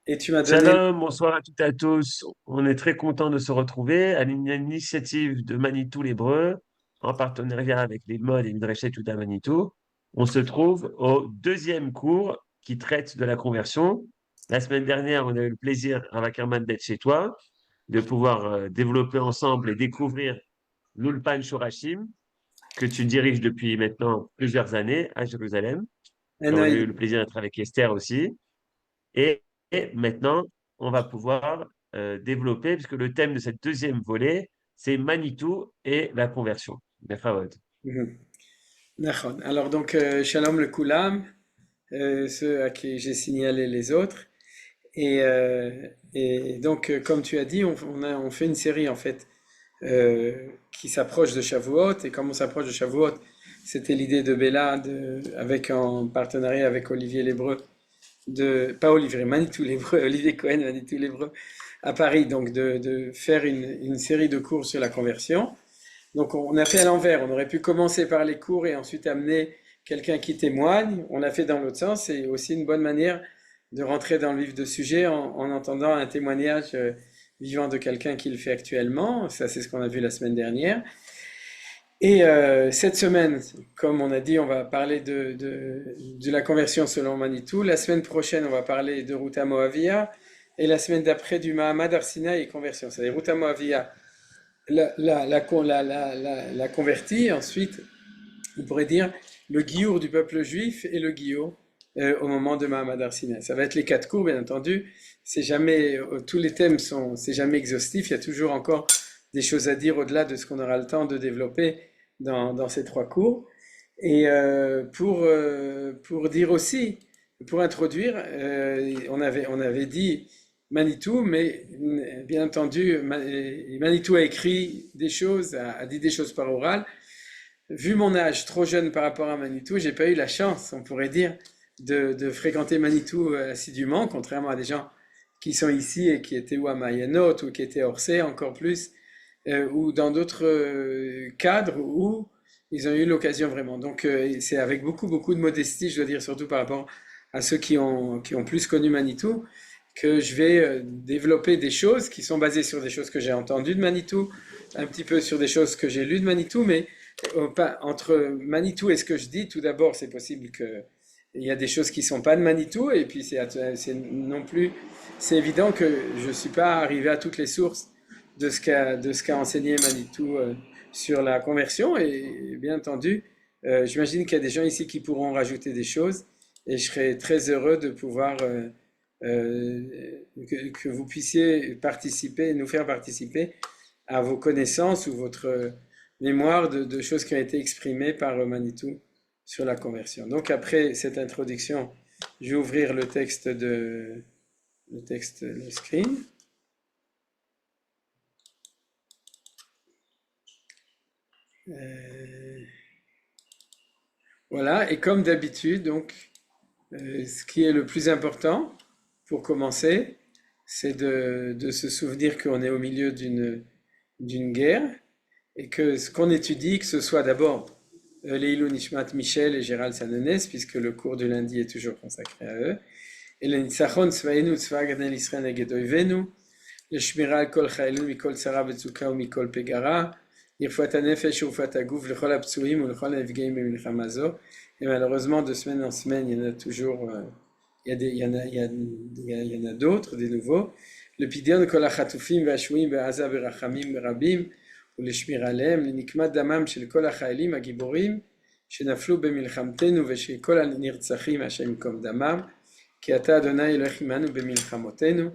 Et tu m'as donné... Shalom, bonsoir à toutes et à tous. On est très content de se retrouver à l'initiative de Manitou l'Hébreu, en partenariat avec les modes et Midrashet Juda Manitou. On se trouve au deuxième cours qui traite de la conversion. La semaine dernière, on a eu le plaisir, avec Herman, d'être chez toi, de pouvoir développer ensemble et découvrir l'Ulpan Shorashim, que tu diriges depuis maintenant plusieurs années à Jérusalem. Et on a eu le plaisir d'être avec Esther aussi. Et, et maintenant, on va pouvoir développer, puisque le thème de cette deuxième volet, c'est Manitou et la conversion. Bechavod. Mhm. Nachon. Alors donc, Shalom le Koulam, ceux à qui j'ai signalé les autres. Et, euh, et donc, comme tu as dit, on fait une série en fait qui s'approche de Shavuot. Et comme on s'approche de Shavuot, c'était l'idée de Bella, avec en partenariat avec Olivier Lébreux, pas Olivier Manitou Lébreux, Olivier Cohen Manitou Lébreux, à Paris, donc de faire une série de cours sur la conversion. Donc on a fait à l'envers, on aurait pu commencer par les cours et ensuite amener quelqu'un qui témoigne. On l'a fait dans l'autre sens, c'est aussi une bonne manière de rentrer dans le vif du sujet en entendant un témoignage vivant de quelqu'un qui le fait actuellement. Ça, c'est ce qu'on a vu la semaine dernière. Et cette semaine, comme on a dit, on va parler de la conversion selon Manitou. La semaine prochaine, on va parler de Ruta Moavia. Et la semaine d'après, du Mahamad Arsina et conversion. C'est-à-dire Ruta Moavia la convertie. Ensuite, on pourrait dire le giour du peuple juif et le giour au moment de Mahamad Arsina. Ça va être les quatre cours, bien entendu. C'est jamais, tous les thèmes c'est jamais exhaustif. Il y a toujours encore des choses à dire au-delà de ce qu'on aura le temps de développer dans ces trois cours. Et pour dire aussi, pour introduire, on avait dit Manitou, mais bien entendu, Manitou a écrit des choses, a dit des choses par oral. Vu mon âge trop jeune par rapport à Manitou, j'ai pas eu la chance, on pourrait dire, de fréquenter Manitou assidûment, contrairement à des gens qui sont ici et qui étaient ou à Mayanot ou qui étaient à Orsay encore plus, ou dans d'autres cadres où ils ont eu l'occasion vraiment. Donc c'est avec beaucoup beaucoup de modestie, je dois dire, surtout par rapport à ceux qui ont plus connu Manitou, que je vais développer des choses qui sont basées sur des choses que j'ai entendues de Manitou, un petit peu sur des choses que j'ai lues de Manitou, mais entre Manitou et ce que je dis, tout d'abord, c'est possible que il y a des choses qui sont pas de Manitou, et puis non plus, c'est évident que je suis pas arrivé à toutes les sources de ce qu'a enseigné Manitou sur la conversion, et bien entendu, j'imagine qu'il y a des gens ici qui pourront rajouter des choses, et je serai très heureux de pouvoir que vous puissiez participer, nous faire participer à vos connaissances ou votre mémoire de choses qui ont été exprimées par Manitou sur la conversion. Donc après cette introduction, je vais ouvrir le screen. Euh, voilà, et comme d'habitude, donc, ce qui est le plus important pour commencer, c'est de se souvenir qu'on est au milieu d'une guerre et que ce qu'on étudie, que ce soit d'abord Leilou Nishmat Michel et Gérald Sanonès, puisque le cours du lundi est toujours consacré à eux, et le Nitzachon Tzvaenu Tzva Ganel Israël Neged Oivenu, le Shmira al Kol Chayelu Mikol Tzara Betzuka ou Mikol Pegara, Yirfat HaNefesh Ufat HaGuf Lechol HaPtsuim ou Lechol HaNefgeim B'Milchama Hazo. Et malheureusement, de semaine en semaine, il y en a toujours, il y en a d'autres, des nouveaux. Le Pidyon Kol HaChatufim V'Ashvuim Be'aza Berachamim Berabim, ולשמיר עליהם, לנקמת דמם של כל החיילים הגיבורים שנפלו במלחמתנו ושל כל הנרצחים השם ייקום דמם, כי אתה אדוני אלוהים עמנו במלחמותינו,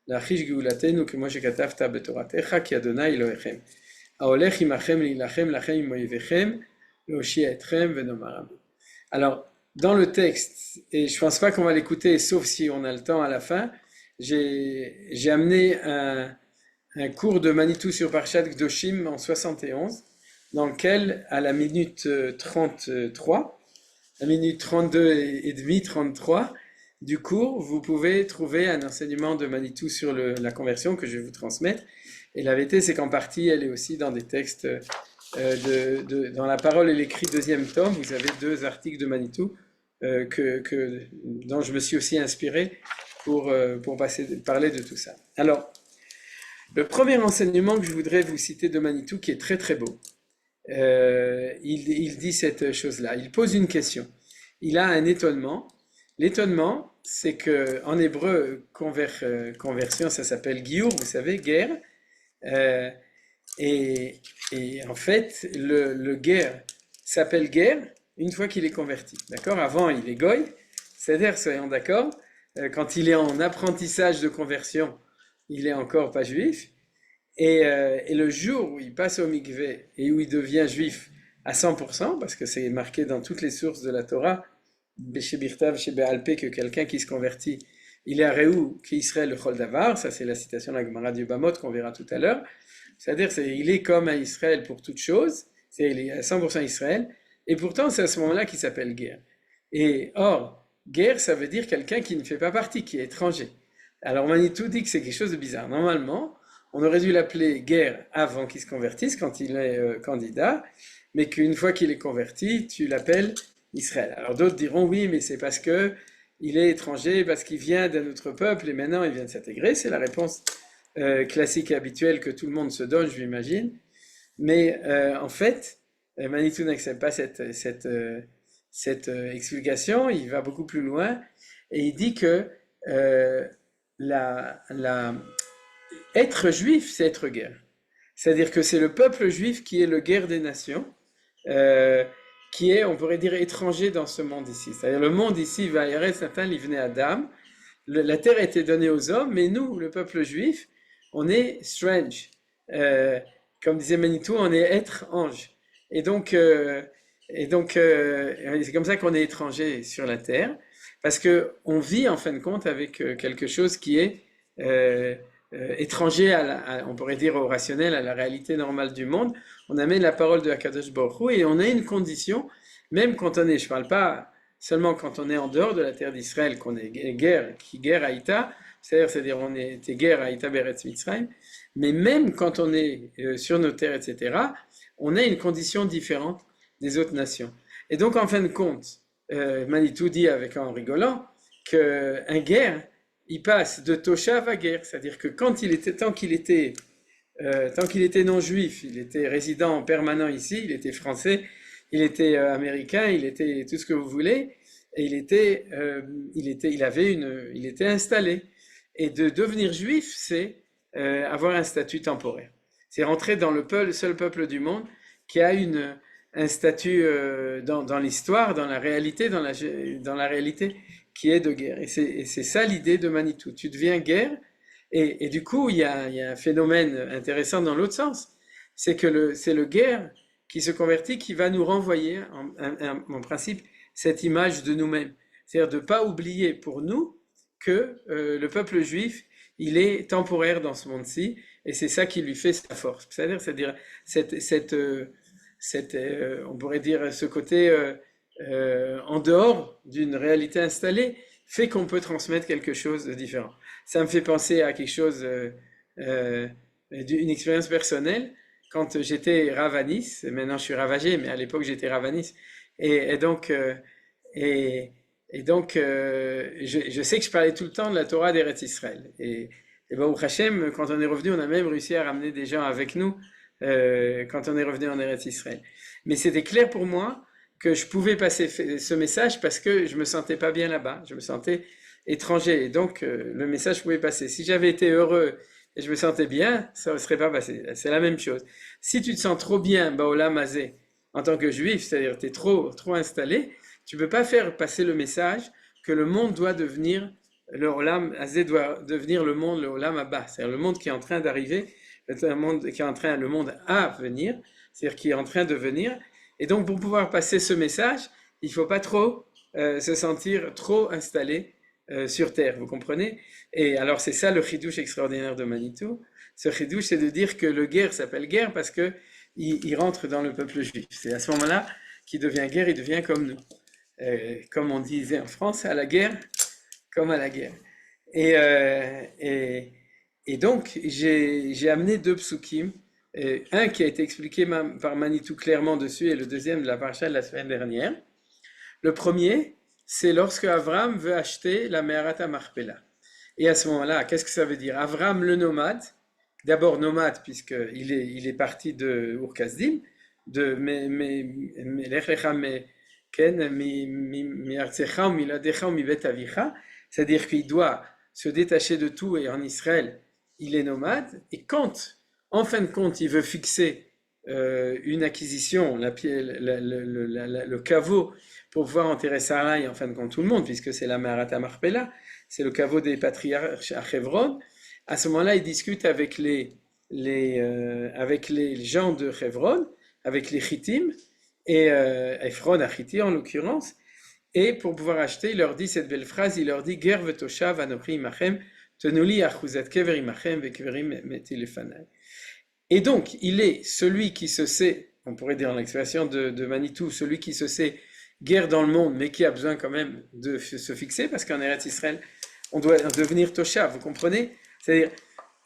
להחיש גאולתנו כמו שכתבת בתורתך, כי אדוני אלוהיכם. ההולך עמכם להילחם לכם עם אויביכם, להושיע אתכם ונאמר אמן. Alors, dans le texte, et je pense pas qu'on va l'écouter, sauf si on a le temps à la fin, j'ai amené un cours de Manitou sur Parshat Gdoshim en 71, dans lequel, à la minute 33, la minute 32 et demi, 33 du cours, vous pouvez trouver un enseignement de Manitou sur la conversion que je vais vous transmettre. Et la vérité, c'est qu'en partie, elle est aussi dans des textes, dans la parole et l'écrit deuxième tome, vous avez deux articles de Manitou dont je me suis aussi inspiré pour parler de tout ça. Alors, le premier enseignement que je voudrais vous citer de Manitou, qui est très très beau, il dit cette chose-là. Il pose une question. Il a un étonnement. L'étonnement, c'est que en hébreu, conversion, ça s'appelle giour, vous savez, guerre. Euh, et en fait, le guerre s'appelle guerre une fois qu'il est converti. D'accord? Avant, il est goy. C'est-à-dire, soyons d'accord, quand il est en apprentissage de conversion, il est encore pas juif. Et le jour où il passe au mikvé et où il devient juif à 100%, parce que c'est marqué dans toutes les sources de la Torah, chez Birtav, chez Béalpé, que quelqu'un qui se convertit, il est à Réou, qui Israël le Chol Davar, ça c'est la citation de la Gemara du Bamot qu'on verra tout à l'heure. C'est-à-dire il est comme un Israël pour toute chose, il est à 100% Israël, et pourtant c'est à ce moment-là qu'il s'appelle guerre. Et or, guerre, ça veut dire quelqu'un qui ne fait pas partie, qui est étranger. Alors Manitou dit que c'est quelque chose de bizarre. Normalement, on aurait dû l'appeler guerre avant qu'il se convertisse, quand il est candidat, mais qu'une fois qu'il est converti, tu l'appelles Israël. Alors d'autres diront oui, mais c'est parce que il est étranger, parce qu'il vient d'un autre peuple et maintenant il vient de s'intégrer. C'est la réponse classique et habituelle que tout le monde se donne, je l'imagine. Mais en fait, Manitou n'accepte pas cette explication. Il va beaucoup plus loin et il dit que être juif, c'est être guerre. C'est-à-dire que c'est le peuple juif qui est le guerre des nations, euh, qui est, on pourrait dire, étranger dans ce monde ici. C'est-à-dire le monde ici, Vaïret Satan, il venait à Adam, la terre a été donnée aux hommes, mais nous, le peuple juif, on est strange. Comme disait Manitou, on est être ange. Et donc, c'est comme ça qu'on est étranger sur la terre, parce que on vit en fin de compte avec quelque chose qui est étranger on pourrait dire au rationnel, à la réalité normale du monde. On amène la parole de Hakadosh Baruch Hu et on a une condition, même quand on est, je ne parle pas seulement quand on est en dehors de la terre d'Israël, qu'on est guerre Haïta, c'est-à-dire on était guerre Haïta Beretz Mitzrayim, mais même quand on est sur nos terres, etc., on a une condition différente des autres nations. Et donc en fin de compte, Manitou dit en rigolant qu'un guerre, il passe de Toshav à guerre, c'est-à-dire que tant qu'il était non juif, il était résident permanent ici, il était français, il était américain, il était tout ce que vous voulez, et il était installé. Et de devenir juif, c'est avoir un statut temporaire. C'est rentrer dans le seul peuple du monde qui a un statut dans l'histoire, dans la réalité, dans la réalité qui est de guerre. Et c'est ça l'idée de Manitou. Tu deviens guerre, et du coup, il y a un phénomène intéressant dans l'autre sens. C'est que c'est le guerre qui se convertit, qui va nous renvoyer, en principe, cette image de nous-mêmes. C'est-à-dire de ne pas oublier pour nous que le peuple juif, il est temporaire dans ce monde-ci, et c'est ça qui lui fait sa force. C'est-à-dire on pourrait dire ce côté en dehors d'une réalité installée, fait qu'on peut transmettre quelque chose de différent. Ça me fait penser à quelque chose, d'une expérience personnelle. Quand j'étais Ravanis, maintenant je suis ravagé, mais à l'époque j'étais Ravanis, et donc, je sais que je parlais tout le temps de la Torah d'Eretz Israël. Et Baruch Hashem, quand on est revenu, on a même réussi à ramener des gens avec nous quand on est revenu en Eretz Israël. Mais c'était clair pour moi que je pouvais passer ce message parce que je me sentais pas bien là-bas, je me sentais étranger, et donc le message pouvait passer. Si j'avais été heureux et je me sentais bien, ça ne serait pas passé. C'est la même chose. Si tu te sens trop bien, Baolam Hazé, en tant que juif, c'est-à-dire tu es trop installé, tu ne peux pas faire passer le message que le monde doit devenir, le Olam Hazé doit devenir le monde, le Olam Abba, c'est-à-dire le monde qui est en train d'arriver, le monde à venir, c'est-à-dire qui est en train de venir. Et donc, pour pouvoir passer ce message, il ne faut pas trop se sentir trop installé sur Terre, vous comprenez? Et alors, c'est ça le chidouche extraordinaire de Manitou. Ce chidouche, c'est de dire que le guerre s'appelle guerre parce qu'il rentre dans le peuple juif. C'est à ce moment-là qu'il devient guerre, il devient comme nous. Comme on disait en France, à la guerre, comme à la guerre. Et donc, j'ai amené deux psukim. Un qui a été expliqué par Manitou clairement dessus, et le deuxième de la paracha de la semaine dernière. Le premier, c'est lorsque Abraham veut acheter la Meharat Marpella. Et à ce moment-là, qu'est-ce que ça veut dire? Avram le nomade, d'abord nomade puisqu'il est parti de Ur-Kasdim, de Lech Lecha Ken mi Artsecha ou Miladecha ou mi Bet Avicha, c'est-à-dire qu'il doit se détacher de tout et en Israël, il est nomade. Et quand, en fin de compte, il veut fixer une acquisition, le caveau pour pouvoir enterrer Sarai, en fin de compte tout le monde, puisque c'est la Maharat Marpella, c'est le caveau des patriarches à Hebron. À ce moment-là, il discute avec avec les gens de Hebron, avec les Chittim, et Ephron à Chiti en l'occurrence, et pour pouvoir acheter, il leur dit cette belle phrase, il leur dit Ger vetoshav anochi imachem, tenuli achuzat kever imachem vekeverim meti lefanai. Et donc, il est celui qui se sait, on pourrait dire dans l'expression de Manitou, celui qui se sait guerre dans le monde, mais qui a besoin quand même de se fixer, parce qu'en Eretz Israël, on doit devenir Toshav, vous comprenez? C'est-à-dire,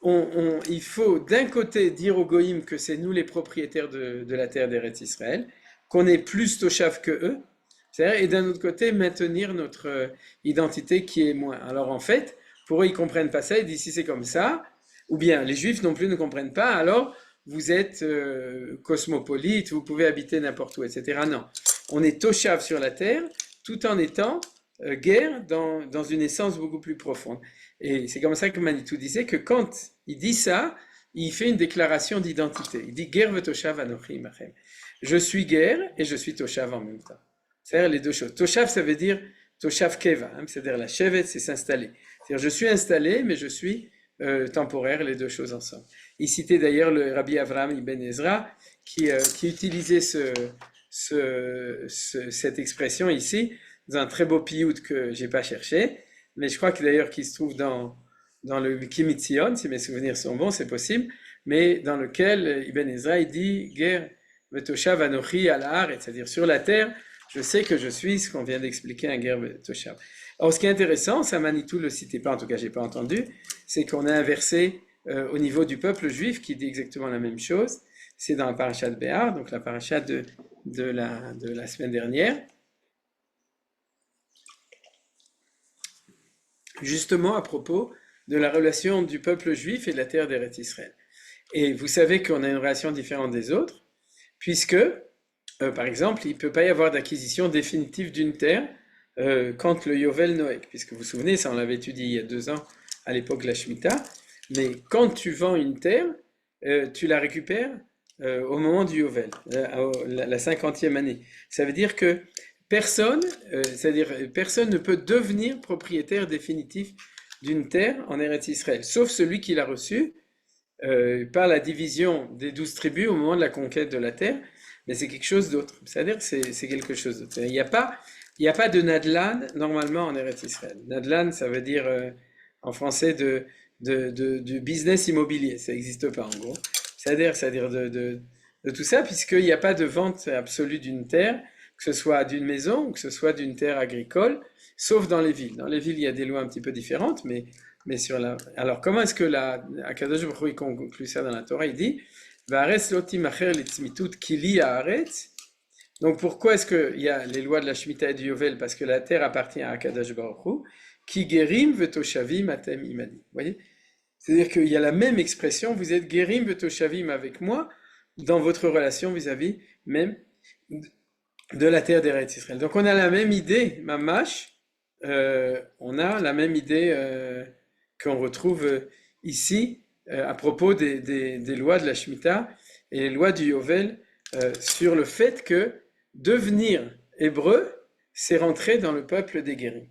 il faut d'un côté dire aux Goïms que c'est nous les propriétaires de la terre d'Eretz Israël, qu'on est plus Toshav que eux, et d'un autre côté, maintenir notre identité qui est moins. Alors en fait, pour eux, ils ne comprennent pas ça, ils disent si c'est comme ça, ou bien les Juifs non plus ne comprennent pas, alors vous êtes cosmopolite, vous pouvez habiter n'importe où, etc. Non, on est Toshav sur la terre, tout en étant guerre dans une essence beaucoup plus profonde. Et c'est comme ça que Manitou disait que quand il dit ça, il fait une déclaration d'identité. Il dit guerre Toshav anochi imachem. Je suis guerre et je suis Toshav en même temps. C'est-à-dire les deux choses. Toshav, ça veut dire Toshav Keva, c'est-à-dire la chevet, c'est s'installer. C'est-à-dire je suis installé, mais je suis temporaire, les deux choses ensemble. Il citait d'ailleurs le Rabbi Avraham Ibn Ezra qui utilisait cette expression ici dans un très beau piout que j'ai pas cherché, mais je crois que d'ailleurs qu'il se trouve dans le Kimitzion, si mes souvenirs sont bons, c'est possible, mais dans lequel Ibn Ezra il dit Ger vetoshav anochi al haaretz, c'est-à-dire sur la terre, je sais que je suis ce qu'on vient d'expliquer un Ger vetoshav. Alors ce qui est intéressant, ça Manitou ne le citait pas, en tout cas j'ai pas entendu, c'est qu'on a inversé au niveau du peuple juif qui dit exactement la même chose. C'est dans la paracha de Béar, donc la paracha de la semaine dernière. Justement à propos de la relation du peuple juif et de la terre d'Eretz Israël. Et vous savez qu'on a une relation différente des autres, puisque, par exemple, il ne peut pas y avoir d'acquisition définitive d'une terre quand le Yovel Noek, puisque vous vous souvenez, ça on l'avait étudié il y a 2 ans à l'époque de la Shemitah, mais quand tu vends une terre, tu la récupères au moment du Yovel, la 50e année. Ça veut dire que personne ne peut devenir propriétaire définitif d'une terre en Eretz Israël, sauf celui qui l'a reçue par la division des 12 tribus au moment de la conquête de la terre, mais c'est quelque chose d'autre. C'est-à-dire que c'est quelque chose d'autre. Il n'y a pas de Nadlan normalement en Eretz Israël. Nadlan, ça veut dire en français du business immobilier. Ça n'existe pas en gros. C'est-à-dire de tout ça, puisqu'il n'y a pas de vente absolue d'une terre, que ce soit d'une maison ou que ce soit d'une terre agricole, sauf dans les villes. Dans les villes, il y a des lois un petit peu différentes, mais alors comment est-ce que Akadosh Baruch Hu conclut ça dans la Torah? Il dit Va'aretz lo timacher litzmitut kili haaretz. Donc pourquoi est-ce qu'il y a les lois de la Shemitah et du Yovel? Parce que la terre appartient à Akadosh Baruch Hu. Ki gerim vetoshavim atem imadi. Vous voyez? C'est-à-dire qu'il y a la même expression, vous êtes gerim vetoshavim avec moi, dans votre relation vis-à-vis même de la terre d'Eretz Israël. Donc on a la même idée, mamash, on a la même idée qu'on retrouve ici à propos des lois de la Shemitah et les lois du Yovel sur le fait que devenir hébreu, c'est rentrer dans le peuple des guéris.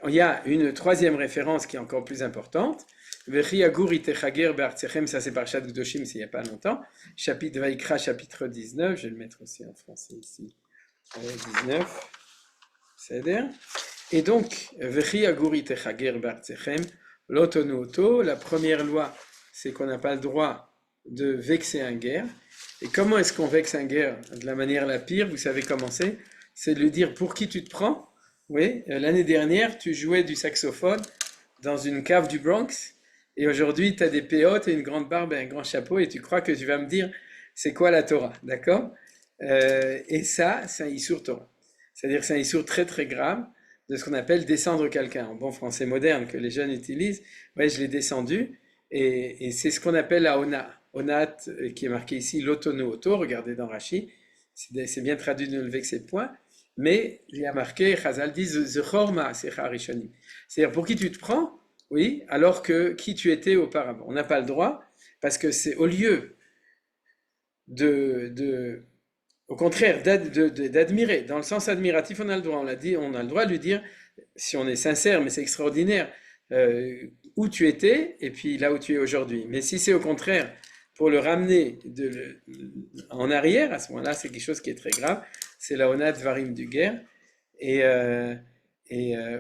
Il y a une troisième référence qui est encore plus importante. Vechi agur itechager be'artechem, ça c'est par Parashat Kedoshim, c'est il n'y a pas longtemps. Chapitre Vaikra, chapitre 19, je vais le mettre aussi en français ici. 19, c'est-à-dire. Et donc, Vechi agur itechager be'artechem, l'otonu oto, la première loi, c'est qu'on n'a pas le droit de vexer un guerre. Et comment est-ce qu'on vexe un guerre? De la manière la pire, vous savez comment c'est de lui dire pour qui tu te prends. Oui, l'année dernière, tu jouais du saxophone dans une cave du Bronx, et aujourd'hui, tu as des péotes et une grande barbe et un grand chapeau, et tu crois que tu vas me dire, c'est quoi la Torah, d'accord? Et ça, c'est un Issour Torah. C'est-à-dire que c'est un Issour très très grave de ce qu'on appelle descendre quelqu'un, en bon français moderne que les jeunes utilisent. Ouais, je l'ai descendu, et c'est ce qu'on appelle la ona. Onat, qui est marqué ici, l'autono auto, regardez dans Rashi, c'est bien traduit de ne lever que ses points, mais il y a marqué, Chazal dit, Zechor ma'asecha rishonim. C'est-à-dire, pour qui tu te prends? Oui, alors que qui tu étais auparavant. On n'a pas le droit, parce que c'est au lieu au contraire, d'admirer, dans le sens admiratif, on a le droit, on l'a dit, on a le droit de lui dire, si on est sincère, mais c'est extraordinaire, où tu étais et puis là où tu es aujourd'hui. Mais si c'est au contraire pour le ramener en arrière, à ce moment-là, c'est quelque chose qui est très grave. C'est la onat varim du guerre. Et,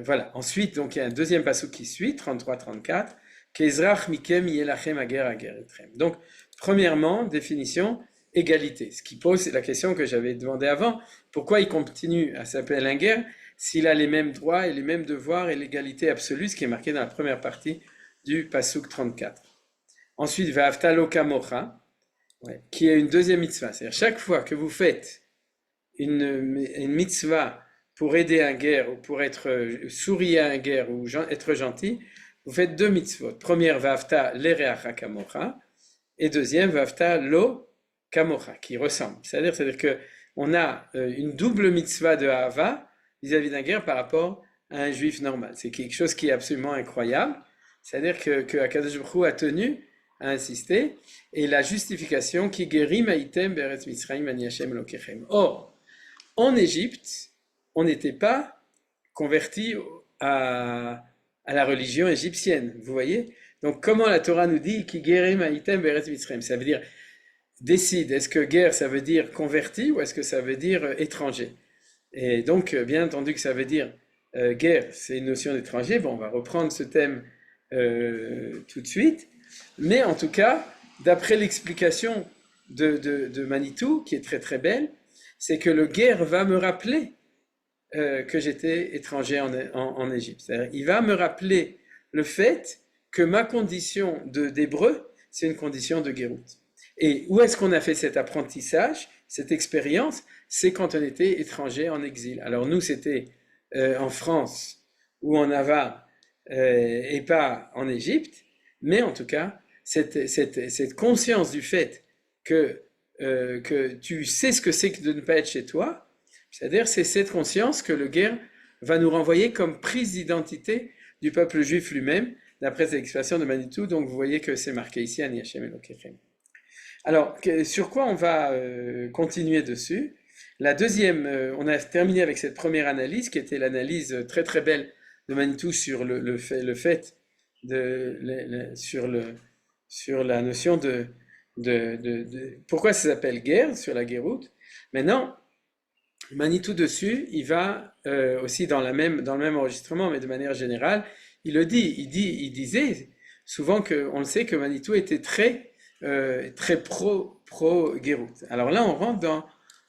voilà. Ensuite, donc il y a un deuxième passouk qui suit, 33-34. Kezrach mikem yelachem ager ager etrem. Donc, premièrement, définition, égalité. Ce qui pose la question que j'avais demandé avant, pourquoi il continue à s'appeler un guerre s'il a les mêmes droits et les mêmes devoirs et l'égalité absolue, ce qui est marqué dans la première partie du passouk 34. Ensuite, Va'avta lo kamocha, qui est une deuxième mitzvah. C'est-à-dire, chaque fois que vous faites une mitzvah pour aider un guerre, ou pour sourire à un guerre, ou être gentil, vous faites deux mitzvot. Première, Va'avta lereacha kamocha, et deuxième, Va'avta lo kamocha, qui ressemble. C'est-à-dire qu'on a une double mitzvah de Ahava vis-à-vis d'un guerre par rapport à un juif normal. C'est quelque chose qui est absolument incroyable. C'est-à-dire que Akadosh Baruch Hu a tenu à insister, et la justification qui guérit Maïtem Beretz Mitzrayim Ani Hashem Elokechem. Or, en Égypte, on n'était pas converti à la religion égyptienne, vous voyez? Donc, comment la Torah nous dit qui guérit Maïtem Beretz Mitzrayim? Ça veut dire, décide, est-ce que guerre ça veut dire converti ou est-ce que ça veut dire étranger? Et donc, bien entendu que ça veut dire guerre, c'est une notion d'étranger. Bon, on va reprendre ce thème tout de suite. Mais en tout cas, d'après l'explication de Manitou, qui est très très belle, c'est que le guerre va me rappeler que j'étais étranger en Égypte. C'est-à-dire, il va me rappeler le fait que ma condition d'hébreu, c'est une condition de guérout. Et où est-ce qu'on a fait cet apprentissage, cette expérience? C'est quand on était étranger en exil. Alors nous, c'était en France ou en Navarre et pas en Égypte, mais en tout cas, cette conscience du fait que tu sais ce que c'est que de ne pas être chez toi, c'est-à-dire c'est cette conscience que le guerre va nous renvoyer comme prise d'identité du peuple juif lui-même, d'après cette expression de Manitou. Donc vous voyez que c'est marqué ici, Ani Hashem Elokechem. Alors, sur quoi on va continuer dessus? La deuxième, on a terminé avec cette première analyse, qui était l'analyse très très belle de Manitou sur le fait sur la notion de pourquoi ça s'appelle guerre, sur la guéroute. Maintenant, Manitou dessus, il va aussi dans le même enregistrement, mais de manière générale, il le dit, il disait souvent qu'on le sait que Manitou était très pro-guérout. Alors là, on rentre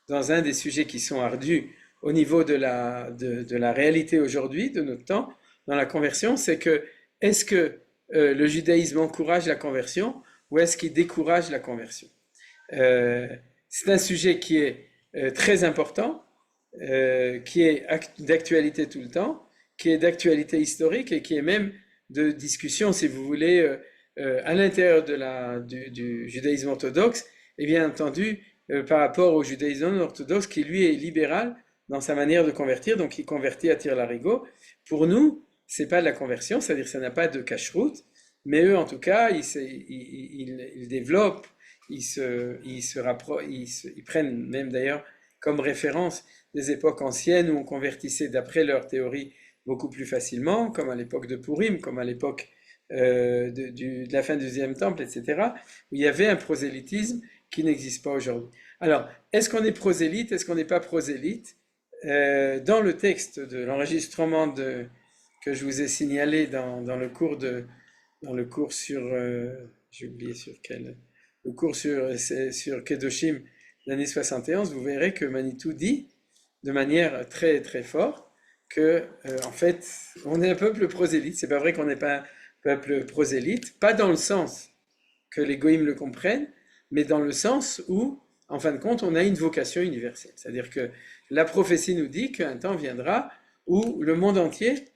dans un des sujets qui sont ardus au niveau de la réalité aujourd'hui, de notre temps, dans la conversion, c'est que est-ce que le judaïsme encourage la conversion ou est-ce qu'il décourage la conversion? C'est un sujet qui est très important, qui est d'actualité tout le temps, qui est d'actualité historique et qui est même de discussion, si vous voulez, à l'intérieur du judaïsme orthodoxe, et bien entendu par rapport au judaïsme orthodoxe qui lui est libéral dans sa manière de convertir, donc il convertit à tir-larigot. Pour nous, c'est pas de la conversion, c'est-à-dire que ça n'a pas de cacheroute, mais eux en tout cas, ils développent, ils prennent même d'ailleurs comme référence des époques anciennes où on convertissait d'après leur théorie beaucoup plus facilement, comme à l'époque de Purim, comme à l'époque de la fin du deuxième temple, etc., où il y avait un prosélytisme qui n'existe pas aujourd'hui. Alors, est-ce qu'on est prosélyte, est-ce qu'on n'est pas prosélyte? Dans le texte de l'enregistrement que je vous ai signalé dans le cours sur, j'ai oublié sur quel, le cours sur Kedoshim l'année 71, vous verrez que Manitou dit de manière très très forte que en fait on est un peuple prosélyte. C'est pas vrai qu'on n'est pas un peuple prosélyte, pas dans le sens que les goïms le comprennent, mais dans le sens où en fin de compte on a une vocation universelle. C'est-à-dire que la prophétie nous dit qu'un temps viendra où le monde entier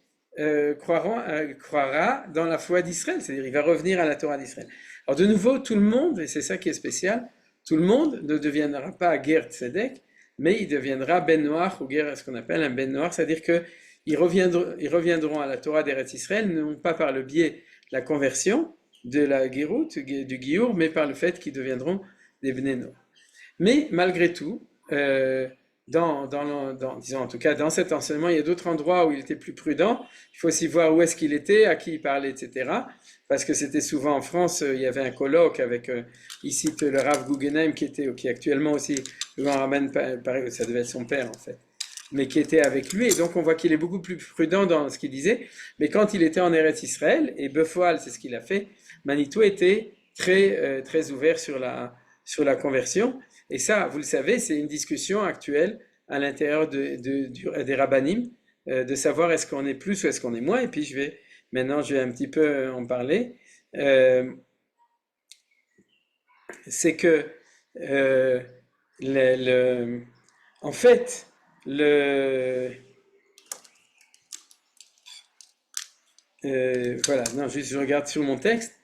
croira dans la foi d'Israël, c'est-à-dire il va revenir à la Torah d'Israël. Alors de nouveau, tout le monde, et c'est ça qui est spécial, tout le monde ne deviendra pas Ger Tzedek, mais il deviendra Ben Noach, ou Ger, ce qu'on appelle un Ben Noach, c'est-à-dire qu'ils reviendront à la Torah d'Eretz Israël, non pas par le biais de la conversion, de la Gérout, du Giour, mais par le fait qu'ils deviendront des Bnei Noach. Mais malgré tout, disons en tout cas dans cet enseignement, il y a d'autres endroits où il était plus prudent. Il faut aussi voir où est-ce qu'il était, à qui il parlait, etc. Parce que c'était souvent en France, il y avait un colloque avec ici le Rav Guggenheim qui est actuellement aussi le grand rabbin, ça devait être son père en fait, mais qui était avec lui. Et donc on voit qu'il est beaucoup plus prudent dans ce qu'il disait. Mais quand il était en Eretz Israël, et Beufoal, c'est ce qu'il a fait, Manitou était très ouvert sur la conversion. Et ça, vous le savez, c'est une discussion actuelle à l'intérieur des rabbinim, de savoir est-ce qu'on est plus ou est-ce qu'on est moins. Et puis maintenant, je vais un petit peu en parler. C'est que, en fait, voilà, non, juste je regarde sur mon texte.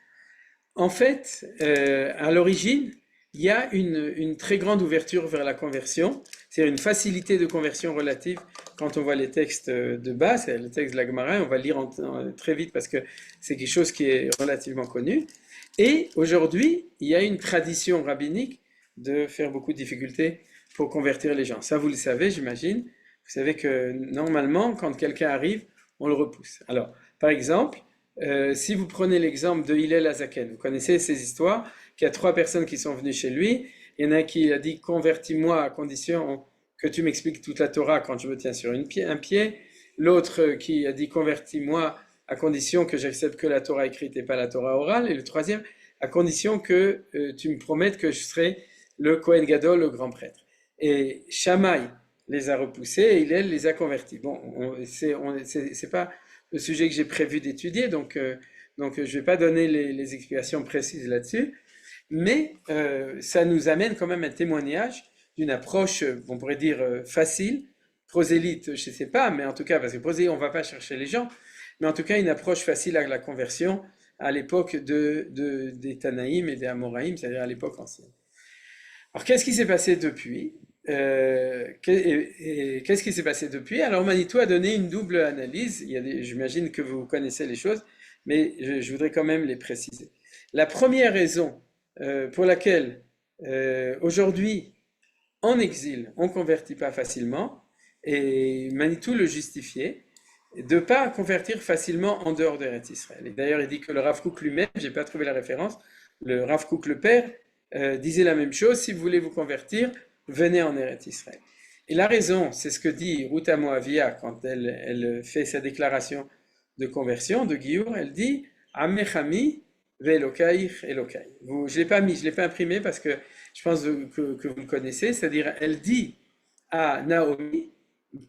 En fait, à l'origine, il y a une très grande ouverture vers la conversion, c'est-à-dire une facilité de conversion relative quand on voit les textes de base, c'est le texte de la Gemara, on va le lire très vite parce que c'est quelque chose qui est relativement connu. Et aujourd'hui, il y a une tradition rabbinique de faire beaucoup de difficultés pour convertir les gens. Ça, vous le savez, j'imagine. Vous savez que normalement, quand quelqu'un arrive, on le repousse. Alors, par exemple, si vous prenez l'exemple de Hillel Azaken, vous connaissez ces histoires, qu'il y a 3 personnes qui sont venues chez lui, il y en a un qui a dit « Convertis-moi à condition que tu m'expliques toute la Torah quand je me tiens sur un pied », l'autre qui a dit « Convertis-moi à condition que j'accepte que la Torah écrite et pas la Torah orale », et le troisième à condition que tu me promettes que je serai le Kohen Gadol, le grand prêtre. Et Shammai les a repoussés et Hillel les a convertis. Bon, c'est pas le sujet que j'ai prévu d'étudier, donc je ne vais pas donner les explications précises là-dessus, mais ça nous amène quand même un témoignage d'une approche, on pourrait dire facile, prosélyte, je ne sais pas, mais en tout cas, parce que prosélyte, on ne va pas chercher les gens, mais en tout cas une approche facile à la conversion à l'époque des Tanaïm et des Amoraïm, c'est-à-dire à l'époque ancienne. Alors qu'est-ce qui s'est passé depuis qu'est-ce qui s'est passé depuis? Alors Manitou a donné une double analyse. J'imagine que vous connaissez les choses, mais je voudrais quand même les préciser. La première raison pour laquelle aujourd'hui en exil on ne convertit pas facilement, et Manitou le justifiait, de ne pas convertir facilement en dehors d'Eretz Israël. Et d'ailleurs il dit que le Rav Kook lui-même, je n'ai pas trouvé la référence, le Rav Kook le père disait la même chose: si vous voulez vous convertir, venez en Eretz Israël. Et la raison, c'est ce que dit Ruta Moavia quand elle fait sa déclaration de conversion, de Giour, elle dit Amechami ve'elokai Elokai. Je ne l'ai pas imprimé parce que je pense que vous le connaissez, c'est-à-dire elle dit à Naomi,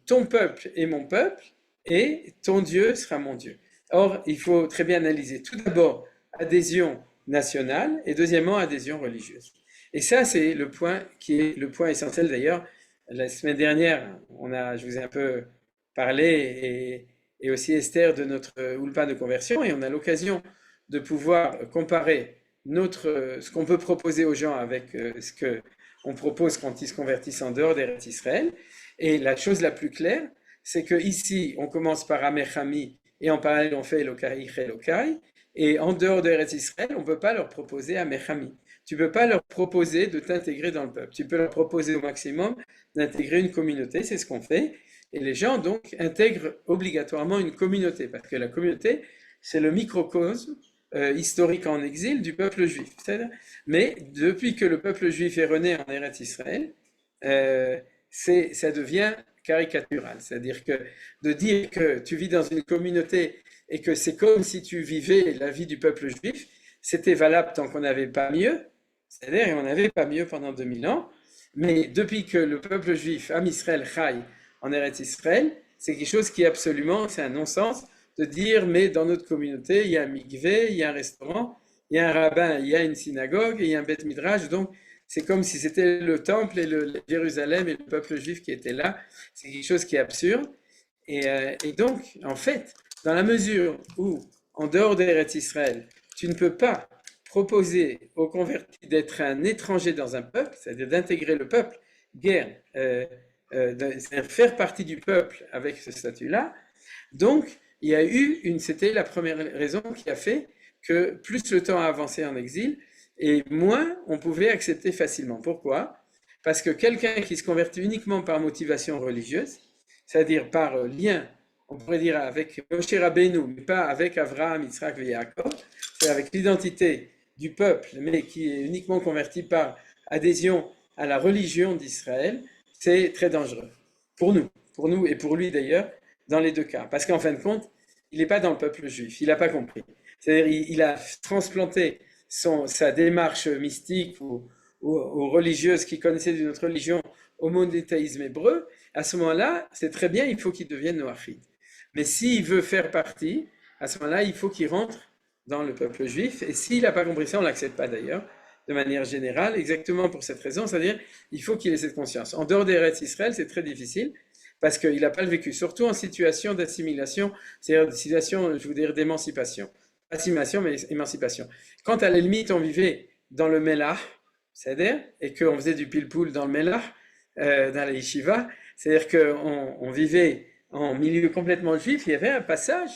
ton peuple est mon peuple et ton Dieu sera mon Dieu. Or, il faut très bien analyser tout d'abord adhésion nationale et deuxièmement adhésion religieuse. Et ça, c'est le point qui est le point essentiel. D'ailleurs, la semaine dernière, je vous ai un peu parlé, et aussi Esther, de notre Ulpan de conversion, et on a l'occasion de pouvoir comparer ce qu'on peut proposer aux gens avec ce qu'on propose quand ils se convertissent en dehors d'Eretz Israël. Et la chose la plus claire, c'est que ici, on commence par Amechami, et en parallèle, on fait Elokai, Elokai, et en dehors d'Eretz Israël, on ne peut pas leur proposer Amechami. Tu ne peux pas leur proposer de t'intégrer dans le peuple. Tu peux leur proposer au maximum d'intégrer une communauté, c'est ce qu'on fait. Et les gens donc intègrent obligatoirement une communauté, parce que la communauté, c'est le microcosme historique en exil du peuple juif. Mais depuis que le peuple juif est rené en Eretz Israël, ça devient caricatural. C'est-à-dire que de dire que tu vis dans une communauté et que c'est comme si tu vivais la vie du peuple juif, c'était valable tant qu'on n'avait pas mieux. C'est-à-dire qu'on n'avait pas mieux pendant 2000 ans, mais depuis que le peuple juif, Am Israël, Chai, en Eretz Israël, c'est quelque chose qui est absolument, c'est un non-sens de dire, mais dans notre communauté, il y a un mikvé, il y a un restaurant, il y a un rabbin, il y a une synagogue, il y a un Beth Midrash, donc c'est comme si c'était le temple et Jérusalem et le peuple juif qui étaient là. C'est quelque chose qui est absurde. Et donc, en fait, dans la mesure où, en dehors d'Eretz Israël, tu ne peux pas proposer aux convertis d'être un étranger dans un peuple, c'est-à-dire d'intégrer le peuple, guerre, c'est-à-dire faire partie du peuple avec ce statut-là. Donc, il y a eu c'était la première raison qui a fait que plus le temps a avancé en exil, et moins on pouvait accepter facilement. Pourquoi? Parce que quelqu'un qui se convertit uniquement par motivation religieuse, c'est-à-dire par lien, on pourrait dire avec Moshe Rabbeinu, mais pas avec Avraham, Yitzhak et Yaakov, c'est avec l'identité du peuple, mais qui est uniquement converti par adhésion à la religion d'Israël, c'est très dangereux. Pour nous et pour lui d'ailleurs, dans les deux cas. Parce qu'en fin de compte, il n'est pas dans le peuple juif, il n'a pas compris. C'est-à-dire il a transplanté sa démarche mystique ou religieuse qui connaissait d'une autre religion au monothéisme hébreu. À ce moment-là, c'est très bien, il faut qu'il devienne noachide. Mais s'il veut faire partie, à ce moment-là, il faut qu'il rentre dans le peuple juif. Et s'il n'a pas compris ça, on ne l'accepte pas d'ailleurs, de manière générale, exactement pour cette raison, c'est-à-dire il faut qu'il ait cette conscience. En dehors d'Eretz Israël, c'est très difficile, parce qu'il n'a pas le vécu, surtout en situation d'assimilation, c'est-à-dire une situation, je veux dire, d'émancipation. Assimilation, mais émancipation. Quand à la limite, on vivait dans le Mellah, c'est-à-dire, et qu'on faisait du pilpoul dans le Mellah, dans la yeshiva, c'est-à-dire qu'on vivait en milieu complètement juif, il y avait un passage,